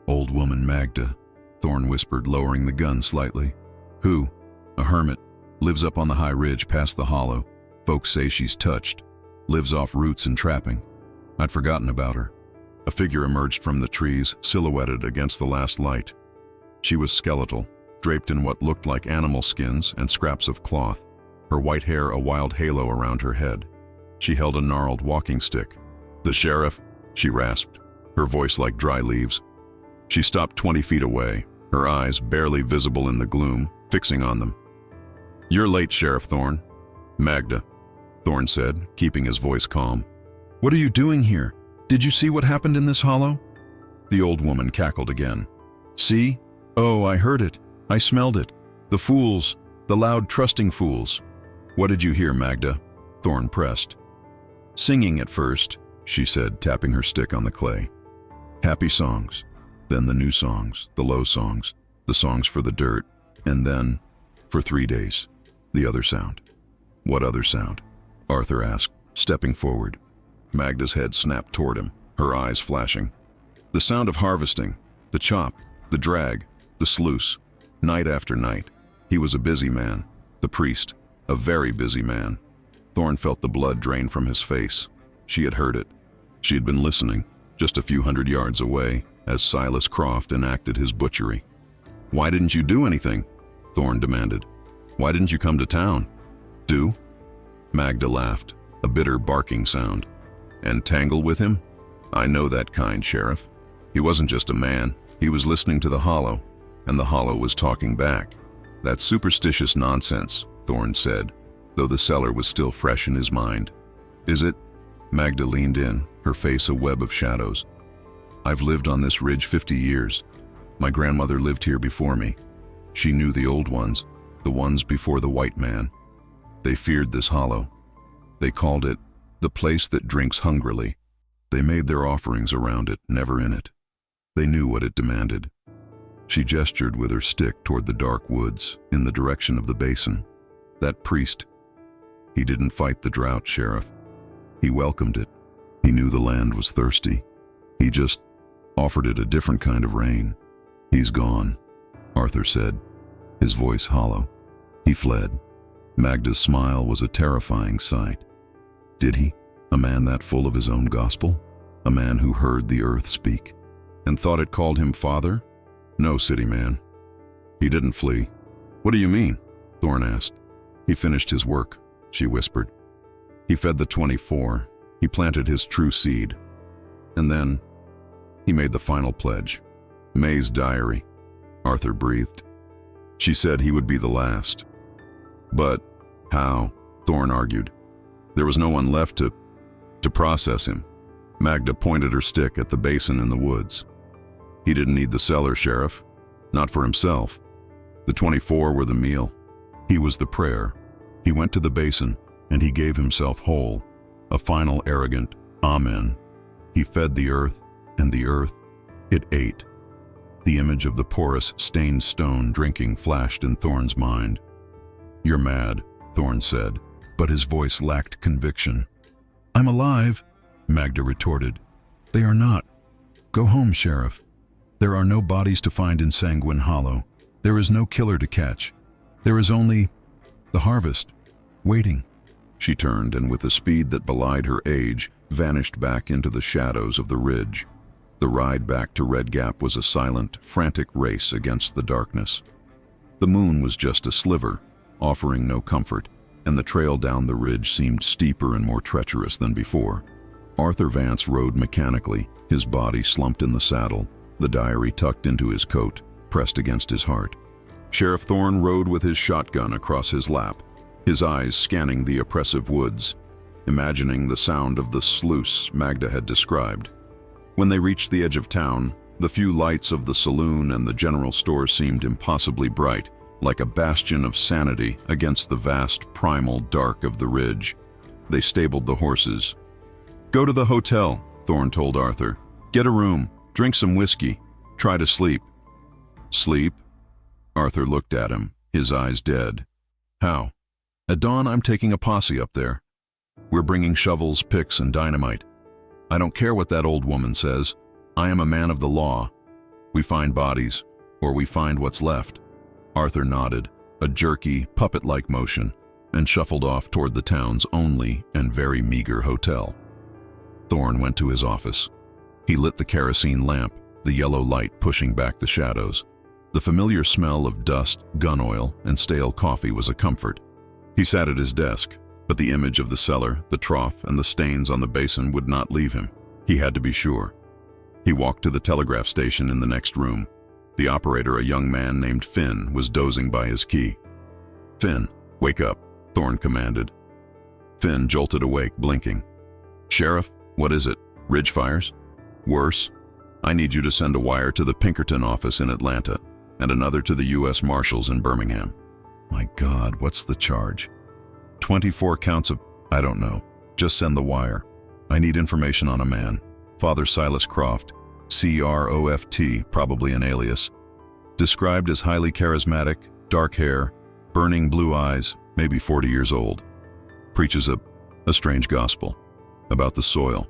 "Old woman Magda," Thorne whispered, lowering the gun slightly. "Who?" "A hermit. Lives up on the high ridge past the hollow. Folks say she's touched. Lives off roots and trapping. I'd forgotten about her." A figure emerged from the trees, silhouetted against the last light. She was skeletal, draped in what looked like animal skins and scraps of cloth, her white hair a wild halo around her head. She held a gnarled walking stick. "The sheriff?" she rasped, her voice like dry leaves. She stopped 20 feet away, her eyes, barely visible in the gloom, fixing on them. "You're late, Sheriff Thorne." "Magda," Thorne said, keeping his voice calm. "What are you doing here? Did you see what happened in this hollow?" The old woman cackled again. "See? Oh, I heard it. I smelled it. The fools, the loud, trusting fools." "What did you hear, Magda?" Thorne pressed. "Singing at first," she said, tapping her stick on the clay. "Happy songs. Then the new songs, the low songs, the songs for the dirt, and then, for 3 days, the other sound." "What other sound?" Arthur asked, stepping forward. Magda's head snapped toward him, her eyes flashing. "The sound of harvesting, the chop, the drag, the sluice, night after night." He was a busy man, the priest, a very busy man. Thorne felt the blood drain from his face. She had heard it. She had been listening, just a few hundred yards away, as Silas Croft enacted his butchery. "Why didn't you do anything?" Thorne demanded. "Why didn't you come to town?" "Do?" Magda laughed, a bitter barking sound. "And tangle with him? I know that kind, Sheriff. He wasn't just a man. He was listening to the hollow, and the hollow was talking back." "That's superstitious nonsense," Thorne said, though the cellar was still fresh in his mind. "Is it?" Magda leaned in, her face a web of shadows. "I've lived on this ridge 50 years. My grandmother lived here before me. She knew the old ones, the ones before the white man. They feared this hollow. They called it the place that drinks hungrily. They made their offerings around it, never in it. They knew what it demanded." She gestured with her stick toward the dark woods, in the direction of the basin. That priest. He didn't fight the drought, Sheriff. He welcomed it. He knew the land was thirsty. He just offered it a different kind of rain. He's gone, Arthur said, his voice hollow. He fled. Magda's smile was a terrifying sight. Did he? A man that full of his own gospel? A man who heard the earth speak and thought it called him father? No, city man. He didn't flee. What do you mean? Thorne asked. He finished his work, she whispered. He fed the 24. He planted his true seed. And then he made the final pledge. May's diary. Arthur breathed. She said he would be the last. But how? Thorne argued. There was no one left to process him. Magda pointed her stick at the basin in the woods. He didn't need the cellar, Sheriff. Not for himself. The 24 were the meal. He was the prayer. He went to the basin, and he gave himself whole, a final arrogant amen. He fed the earth, and the earth, it ate. The image of the porous, stained stone drinking flashed in Thorne's mind. You're mad, Thorne said, but his voice lacked conviction. I'm alive, Magda retorted. They are not. Go home, Sheriff. There are no bodies to find in Sanguine Hollow. There is no killer to catch. There is only the harvest, waiting. She turned and with a speed that belied her age, vanished back into the shadows of the ridge. The ride back to Red Gap was a silent, frantic race against the darkness. The moon was just a sliver, offering no comfort, and the trail down the ridge seemed steeper and more treacherous than before. Arthur Vance rode mechanically, his body slumped in the saddle, the diary tucked into his coat, pressed against his heart. Sheriff Thorne rode with his shotgun across his lap, his eyes scanning the oppressive woods, imagining the sound of the sluice Magda had described. When they reached the edge of town, the few lights of the saloon and the general store seemed impossibly bright, like a bastion of sanity against the vast primal dark of the ridge. They stabled the horses. Go to the hotel, Thorne told Arthur. Get a room, drink some whiskey, try to sleep. Sleep? Arthur looked at him, his eyes dead. How? At dawn, I'm taking a posse up there. We're bringing shovels, picks, and dynamite. I don't care what that old woman says. I am a man of the law. We find bodies, or we find what's left. Arthur nodded, a jerky, puppet-like motion, and shuffled off toward the town's only and very meager hotel. Thorne went to his office. He lit the kerosene lamp, the yellow light pushing back the shadows. The familiar smell of dust, gun oil, and stale coffee was a comfort. He sat at his desk, but the image of the cellar, the trough, and the stains on the basin would not leave him. He had to be sure. He walked to the telegraph station in the next room. The operator, a young man named Finn, was dozing by his key. Finn, wake up, Thorne commanded. Finn jolted awake, blinking. Sheriff, what is it? Ridge fires? Worse. I need you to send a wire to the Pinkerton office in Atlanta and another to the U.S. Marshals in Birmingham. My God, what's the charge? 24 counts of... I don't know. Just send the wire. I need information on a man. Father Silas Croft. C-R-O-F-T, probably an alias. Described as highly charismatic, dark hair, burning blue eyes, maybe 40 years old. Preaches a strange gospel about the soil.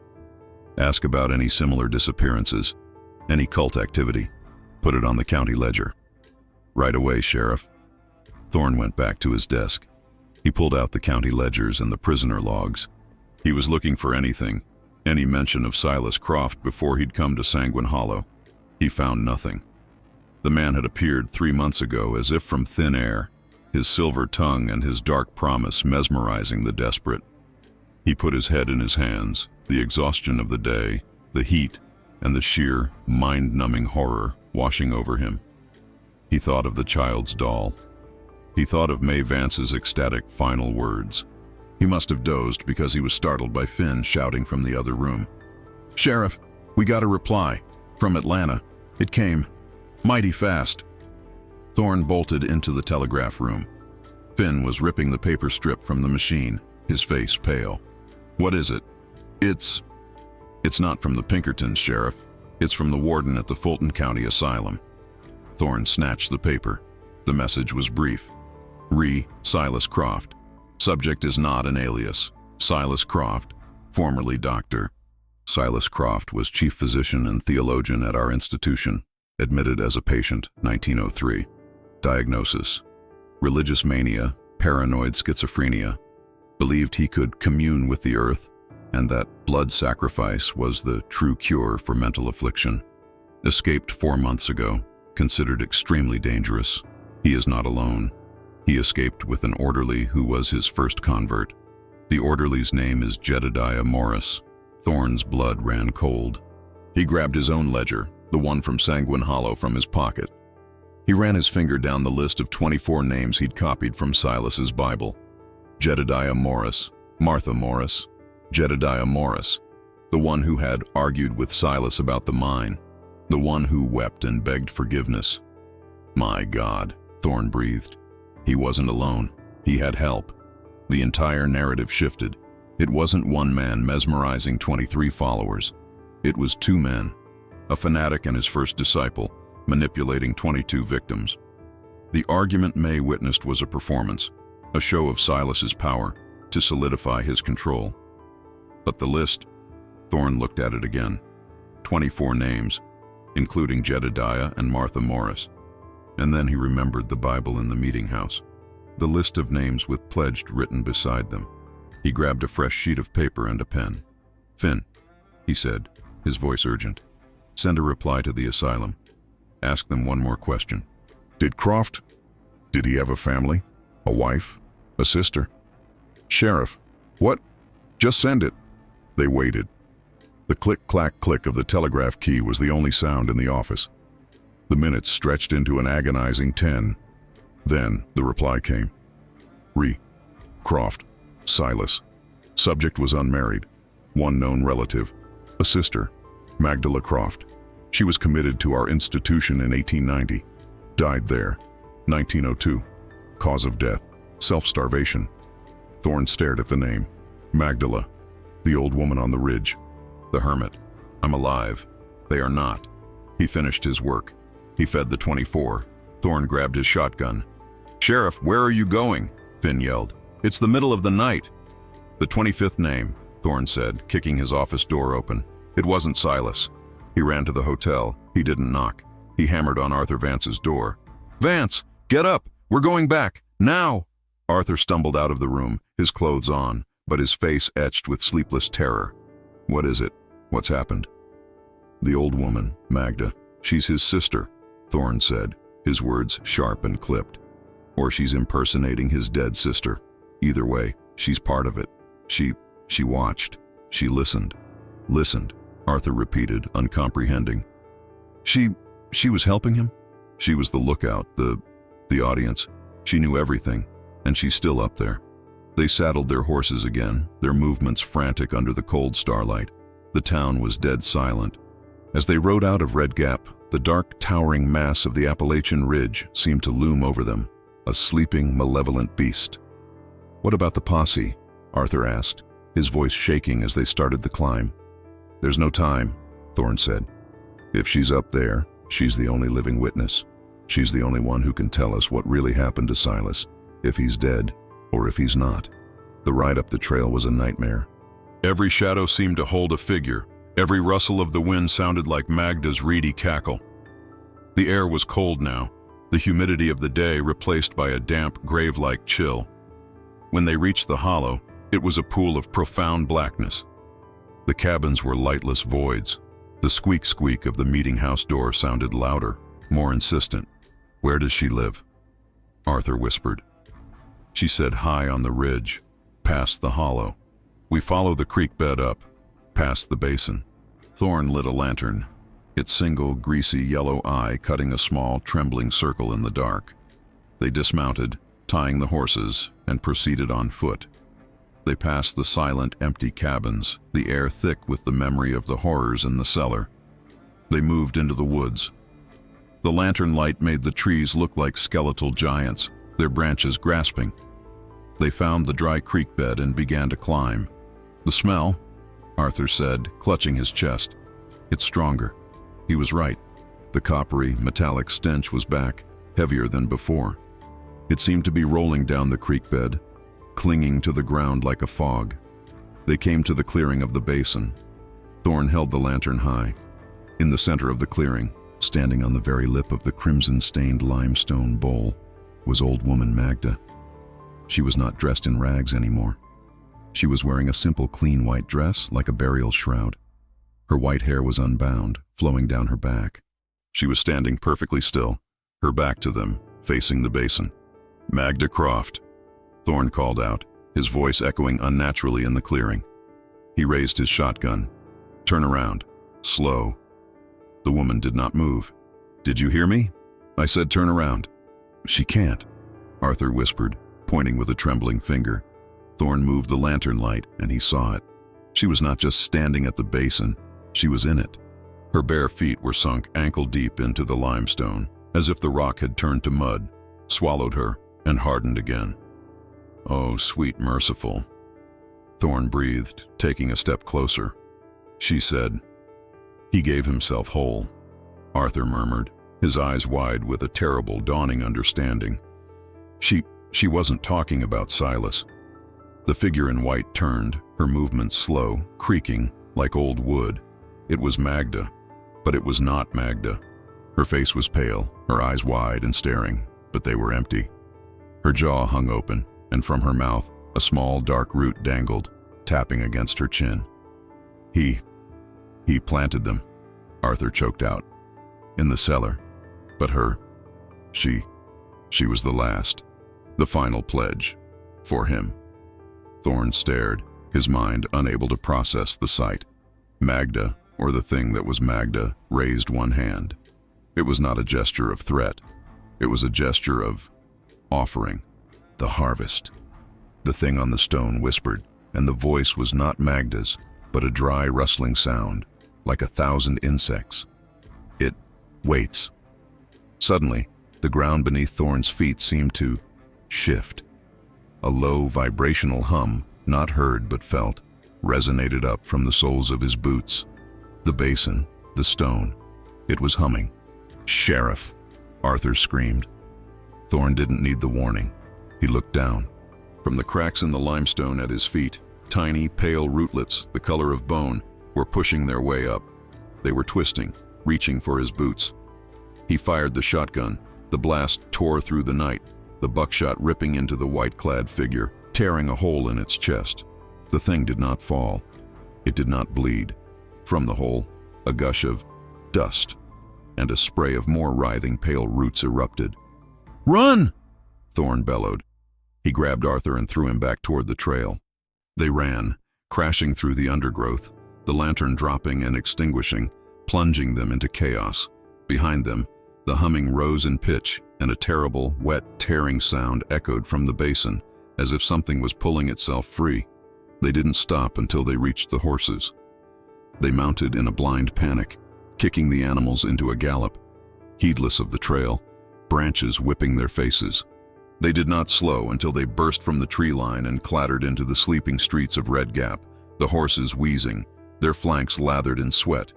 Ask about any similar disappearances, any cult activity. Put it on the county ledger. Right away, Sheriff. Thorne went back to his desk. He pulled out the county ledgers and the prisoner logs. He was looking for anything, any mention of Silas Croft before he'd come to Sanguine Hollow. He found nothing. The man had appeared 3 months ago as if from thin air, his silver tongue and his dark promise mesmerizing the desperate. He put his head in his hands, the exhaustion of the day, the heat, and the sheer, mind-numbing horror washing over him. He thought of the child's doll. He thought of May Vance's ecstatic final words. He must have dozed because he was startled by Finn shouting from the other room. Sheriff, we got a reply. From Atlanta. It came mighty fast. Thorne bolted into the telegraph room. Finn was ripping the paper strip from the machine, his face pale. What is it? It's not from the Pinkertons, Sheriff. It's from the warden at the Fulton County Asylum. Thorne snatched the paper. The message was brief. Silas Croft. Subject is not an alias. Silas Croft, formerly Dr. Silas Croft was chief physician and theologian at our institution, admitted as a patient, 1903. Diagnosis: religious mania, paranoid schizophrenia, believed he could commune with the earth, and that blood sacrifice was the true cure for mental affliction. Escaped 4 months ago, considered extremely dangerous. He is not alone. He escaped with an orderly who was his first convert. The orderly's name is Jedediah Morris. Thorne's blood ran cold. He grabbed his own ledger, the one from Sanguine Hollow, from his pocket. He ran his finger down the list of 24 names he'd copied from Silas's Bible. Jedediah Morris, Martha Morris, Jedediah Morris, the one who had argued with Silas about the mine, the one who wept and begged forgiveness. My God, Thorne breathed. He wasn't alone. He had help. The entire narrative shifted. It wasn't one man mesmerizing 23 followers. It was 2 men, a fanatic and his first disciple, manipulating 22 victims. The argument May witnessed was a performance, a show of Silas's power to solidify his control. But the list, Thorne looked at it again. 24 names, including Jedediah and Martha Morris. And then he remembered the Bible in the meeting house, the list of names with pledged written beside them. He grabbed a fresh sheet of paper and a pen. "Finn," he said, his voice urgent, "send a reply to the asylum. Ask them one more question. Did he have a family? A wife? A sister?" "Sheriff." "What? Just send it." They waited. The click-clack-click of the telegraph key was the only sound in the office. The minutes stretched into an agonizing 10. Then the reply came. Croft, Silas. Subject was unmarried. One known relative, a sister, Magdala Croft. She was committed to our institution in 1890. Died there, 1902. Cause of death, self-starvation. Thorne stared at the name. Magdala, the old woman on the ridge. The hermit. I'm alive. They are not. He finished his work. He fed the 24. Thorne grabbed his shotgun. "Sheriff, where are you going?" Finn yelled. "It's the middle of the night." "The 25th name," Thorne said, kicking his office door open. It wasn't Silas. He ran to the hotel. He didn't knock. He hammered on Arthur Vance's door. "Vance, get up! We're going back! Now!" Arthur stumbled out of the room, his clothes on, but his face etched with sleepless terror. "What is it? What's happened?" "The old woman, Magda. She's his sister," Thorne said, his words sharp and clipped. "Or she's impersonating his dead sister. Either way, she's part of it. She watched. She listened." "Listened," Arthur repeated, uncomprehending. She was helping him? She was the lookout, the audience. She knew everything, and she's still up there. They saddled their horses again, their movements frantic under the cold starlight. The town was dead silent. As they rode out of Red Gap, the dark, towering mass of the Appalachian Ridge seemed to loom over them, a sleeping, malevolent beast. "What about the posse?" Arthur asked, his voice shaking as they started the climb. "There's no time," Thorne said. "If she's up there, she's the only living witness. She's the only one who can tell us what really happened to Silas, if he's dead or if he's not." The ride up the trail was a nightmare. Every shadow seemed to hold a figure. Every rustle of the wind sounded like Magda's reedy cackle. The air was cold now, the humidity of the day replaced by a damp, grave-like chill. When they reached the hollow, it was a pool of profound blackness. The cabins were lightless voids. The squeak-squeak of the meeting house door sounded louder, more insistent. "Where does she live?" Arthur whispered. "She said high on the ridge, past the hollow. We follow the creek bed up, past the basin." Thorne lit a lantern, its single, greasy yellow eye cutting a small, trembling circle in the dark. They dismounted, tying the horses, and proceeded on foot. They passed the silent, empty cabins, the air thick with the memory of the horrors in the cellar. They moved into the woods. The lantern light made the trees look like skeletal giants, their branches grasping. They found the dry creek bed and began to climb. "The smell," Arthur said, clutching his chest. "It's stronger." He was right. The coppery, metallic stench was back, heavier than before. It seemed to be rolling down the creek bed, clinging to the ground like a fog. They came to the clearing of the basin. Thorn held the lantern high. In the center of the clearing, standing on the very lip of the crimson-stained limestone bowl, was old woman Magda. She was not dressed in rags anymore. She was wearing a simple, clean white dress like a burial shroud. Her white hair was unbound, flowing down her back. She was standing perfectly still, her back to them, facing the basin. "Magda Croft," Thorn called out, his voice echoing unnaturally in the clearing. He raised his shotgun. "Turn around. Slow." The woman did not move. "Did you hear me? I said turn around." "She can't," Arthur whispered, pointing with a trembling finger. Thorn moved the lantern light, and he saw it. She was not just standing at the basin, she was in it. Her bare feet were sunk ankle-deep into the limestone, as if the rock had turned to mud, swallowed her, and hardened again. "Oh, sweet merciful," Thorn breathed, taking a step closer. "She said." "He gave himself whole," Arthur murmured, his eyes wide with a terrible dawning understanding. She wasn't talking about Silas." The figure in white turned, her movements slow, creaking, like old wood. It was Magda, but it was not Magda. Her face was pale, her eyes wide and staring, but they were empty. Her jaw hung open, and from her mouth, a small dark root dangled, tapping against her chin. He planted them," Arthur choked out. "In the cellar. But she was the last, the final pledge, for him." Thorn stared, his mind unable to process the sight. Magda, or the thing that was Magda, raised one hand. It was not a gesture of threat. It was a gesture of offering. "The harvest." The thing on the stone whispered, and the voice was not Magda's, but a dry, rustling sound, like 1,000 insects. "It waits." Suddenly, the ground beneath Thorn's feet seemed to shift. A low, vibrational hum, not heard but felt, resonated up from the soles of his boots. The basin, the stone, it was humming. "Sheriff!" Arthur screamed. Thorn didn't need the warning. He looked down. From the cracks in the limestone at his feet, tiny, pale rootlets, the color of bone, were pushing their way up. They were twisting, reaching for his boots. He fired the shotgun. The blast tore through the night, the buckshot ripping into the white-clad figure, tearing a hole in its chest. The thing did not fall. It did not bleed. From the hole, a gush of dust and a spray of more writhing pale roots erupted. "Run!" Thorn bellowed. He grabbed Arthur and threw him back toward the trail. They ran, crashing through the undergrowth, the lantern dropping and extinguishing, plunging them into chaos. Behind them, the humming rose in pitch, and a terrible, wet, tearing sound echoed from the basin, as if something was pulling itself free. They didn't stop until they reached the horses. They mounted in a blind panic, kicking the animals into a gallop, heedless of the trail, branches whipping their faces. They did not slow until they burst from the tree line and clattered into the sleeping streets of Red Gap, the horses wheezing, their flanks lathered in sweat.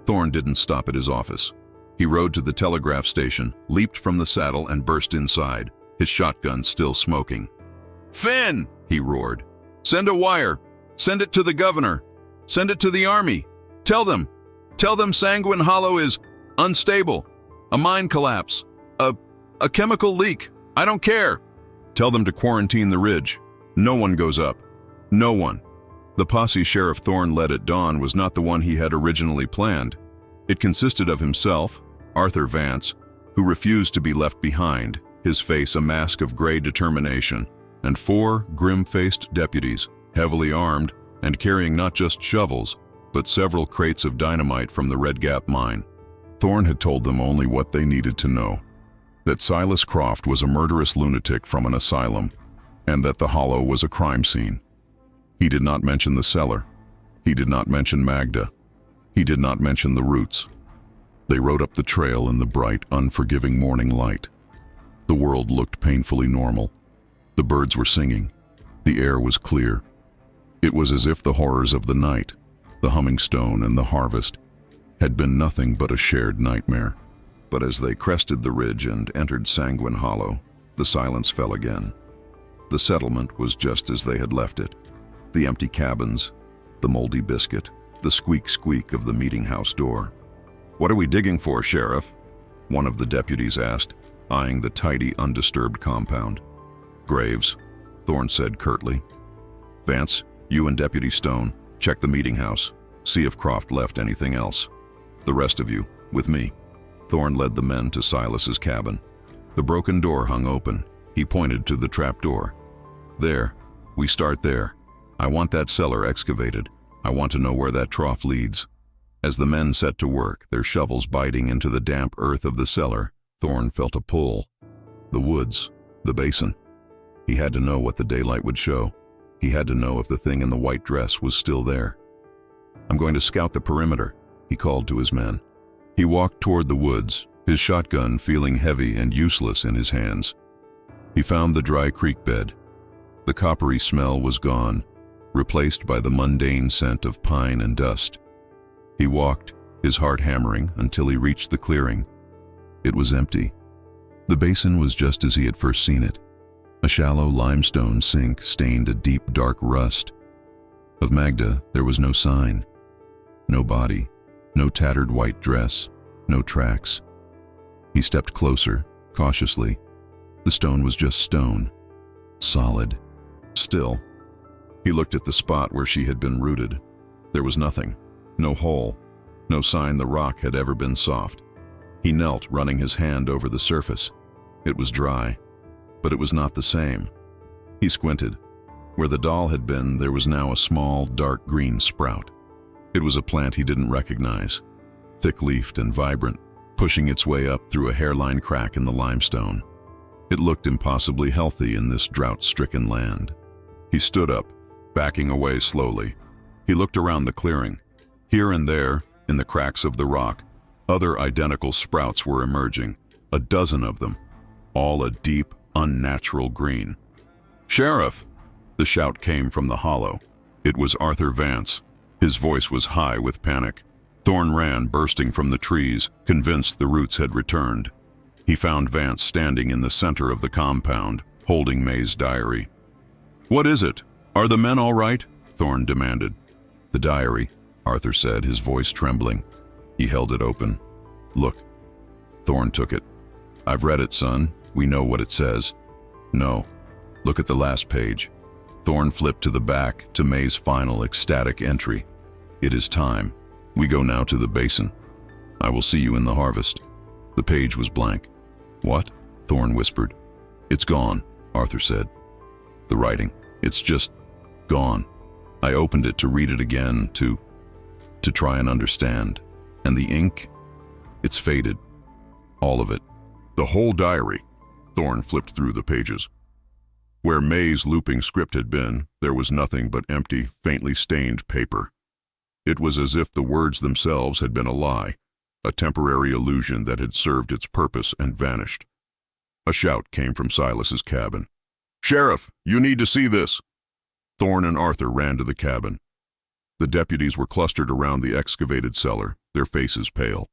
Thorn didn't stop at his office. He rode to the telegraph station, leaped from the saddle, and burst inside, his shotgun still smoking. "Finn!" he roared. "Send a wire. Send it to the governor. Send it to the army. Tell them Sanguine Hollow is unstable. A mine collapse. A chemical leak. I don't care. Tell them to quarantine the ridge. No one goes up. No one." The posse Sheriff Thorn led at dawn was not the one he had originally planned. It consisted of himself, Arthur Vance, who refused to be left behind, his face a mask of gray determination, and 4 grim-faced deputies, heavily armed and carrying not just shovels, but several crates of dynamite from the Red Gap mine. Thorn had told them only what they needed to know: that Silas Croft was a murderous lunatic from an asylum, and that the hollow was a crime scene. He did not mention the cellar. He did not mention Magda. He did not mention the roots. They rode up the trail in the bright, unforgiving morning light. The world looked painfully normal. The birds were singing. The air was clear. It was as if the horrors of the night, the humming stone and the harvest, had been nothing but a shared nightmare. But as they crested the ridge and entered Sanguine Hollow, The silence fell again. The settlement was just as they had left it. The empty cabins, the moldy biscuit, the squeak of the meeting house door. "What are we digging for, Sheriff?" one of the deputies asked, eyeing the tidy, undisturbed compound. "Graves," Thorne said curtly. "Vance, you and Deputy Stone, check the meeting house. See if Croft left anything else. The rest of you, with me." Thorne led the men to Silas's cabin. The broken door hung open. He pointed to the trap door. "There. We start there. I want that cellar excavated. I want to know where that trough leads." As the men set to work, their shovels biting into the damp earth of the cellar, Thorne felt a pull. The woods, the basin. He had to know what the daylight would show. He had to know if the thing in the white dress was still there. "I'm going to scout the perimeter," he called to his men. He walked toward the woods, his shotgun feeling heavy and useless in his hands. He found the dry creek bed. The coppery smell was gone, replaced by the mundane scent of pine and dust. He walked, his heart hammering, until he reached the clearing. It was empty. The basin was just as he had first seen it. A shallow limestone sink stained a deep, dark rust. Of Magda, there was no sign. No body, no tattered white dress, no tracks. He stepped closer, cautiously. The stone was just stone. Solid. Still. He looked at the spot where she had been rooted. There was nothing. No hole. No sign the rock had ever been soft. He knelt, running his hand over the surface. It was dry, but it was not the same. He squinted. Where the doll had been, there was now a small, dark green sprout. It was a plant he didn't recognize, thick-leafed and vibrant, pushing its way up through a hairline crack in the limestone. It looked impossibly healthy in this drought-stricken land. He stood up, backing away slowly. He looked around the clearing. Here and there, in the cracks of the rock, other identical sprouts were emerging, a dozen of them, all a deep, unnatural green. "Sheriff!" The shout came from the hollow. It was Arthur Vance. His voice was high with panic. Thorne ran, bursting from the trees, convinced the roots had returned. He found Vance standing in the center of the compound, holding May's diary. "What is it? Are the men all right?" Thorne demanded. "The diary," Arthur said, his voice trembling. He held it open. "Look." Thorne took it. "I've read it, son. We know what it says." "No. Look at the last page." Thorne flipped to the back, to May's final ecstatic entry. "It is time. We go now to the basin. I will see you in the harvest." The page was blank. "What?" Thorne whispered. "It's gone," Arthur said. "The writing. It's just gone. I opened it to read it again, to try and understand. And the ink? It's faded. All of it. The whole diary." Thorne flipped through the pages. Where May's looping script had been, there was nothing but empty, faintly stained paper. It was as if the words themselves had been a lie, a temporary illusion that had served its purpose and vanished. A shout came from Silas's cabin. "Sheriff, you need to see this!" Thorne and Arthur ran to the cabin. The deputies were clustered around the excavated cellar, their faces pale.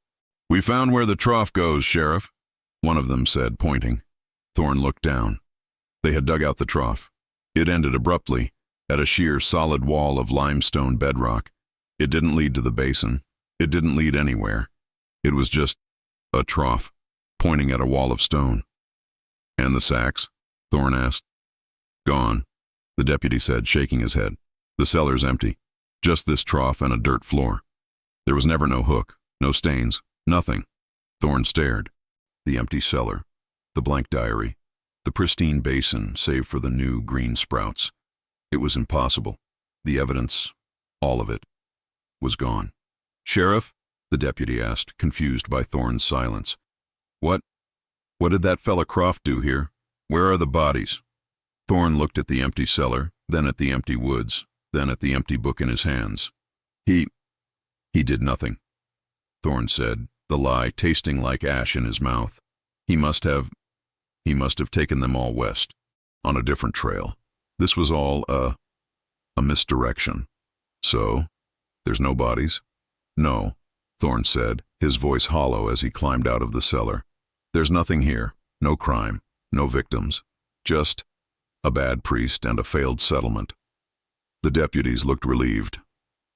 "We found where the trough goes, Sheriff," one of them said, pointing. Thorne looked down. They had dug out the trough. It ended abruptly, at a sheer solid wall of limestone bedrock. It didn't lead to the basin. It didn't lead anywhere. It was just a trough, pointing at a wall of stone. "And the sacks?" Thorne asked. "Gone," the deputy said, shaking his head. "The cellar's empty. Just this trough and a dirt floor. There was never no hook, no stains, nothing." Thorne stared. The empty cellar, the blank diary, the pristine basin save for the new green sprouts. It was impossible. The evidence, all of it, was gone. "Sheriff?" the deputy asked, confused by Thorne's silence. What did that fella Croft do here? Where are the bodies?" Thorne looked at the empty cellar, then at the empty woods, then at the empty book in his hands. He did nothing," Thorne said, the lie tasting like ash in his mouth. He must have taken them all west, on a different trail. This was all a misdirection. "So, there's no bodies?" "No," Thorne said, his voice hollow as he climbed out of the cellar. "There's nothing here. No crime. No victims. Just a bad priest and a failed settlement. The deputies looked relieved.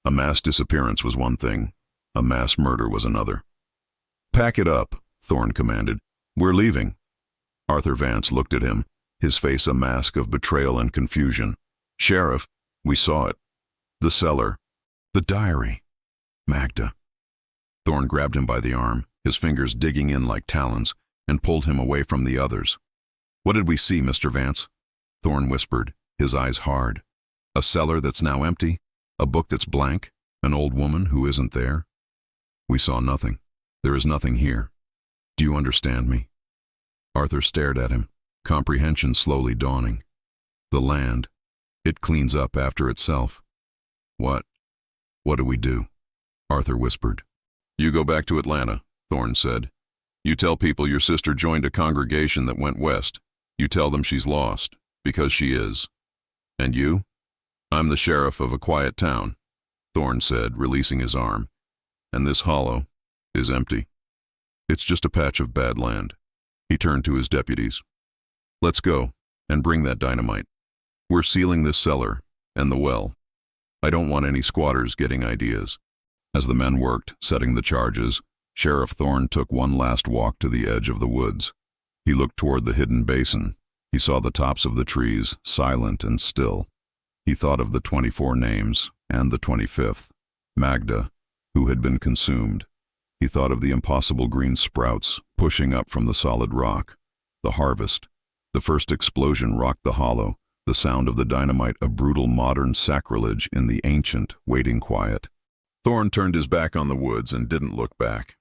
A mass disappearance was one thing. A mass murder was another. "Pack it up," Thorne commanded. "We're leaving." Arthur Vance looked at him, his face a mask of betrayal and confusion. "Sheriff, we saw it. The cellar. The diary. Magda." Thorne grabbed him by the arm, his fingers digging in like talons, and pulled him away from the others. "What did we see, Mr. Vance?" Thorne whispered, his eyes hard. "A cellar that's now empty? A book that's blank? An old woman who isn't there?" "We saw nothing. There is nothing here. Do you understand me?" Arthur stared at him, comprehension slowly dawning. "The land. It cleans up after itself." What do we do?" Arthur whispered. "You go back to Atlanta," Thorne said. "You tell people your sister joined a congregation that went west. You tell them she's lost, because she is. And you?" "I'm the sheriff of a quiet town," Thorne said, releasing his arm. "And this hollow is empty. It's just a patch of bad land." He turned to his deputies. "Let's go, and bring that dynamite. We're sealing this cellar, and the well. I don't want any squatters getting ideas." As the men worked, setting the charges, Sheriff Thorne took one last walk to the edge of the woods. He looked toward the hidden basin. He saw the tops of the trees, silent and still. He thought of the 24 names, and the 25th, Magda, who had been consumed. He thought of the impossible green sprouts pushing up from the solid rock. The harvest. The first explosion rocked the hollow, the sound of the dynamite a brutal modern sacrilege in the ancient, waiting quiet. Thorne turned his back on the woods and didn't look back.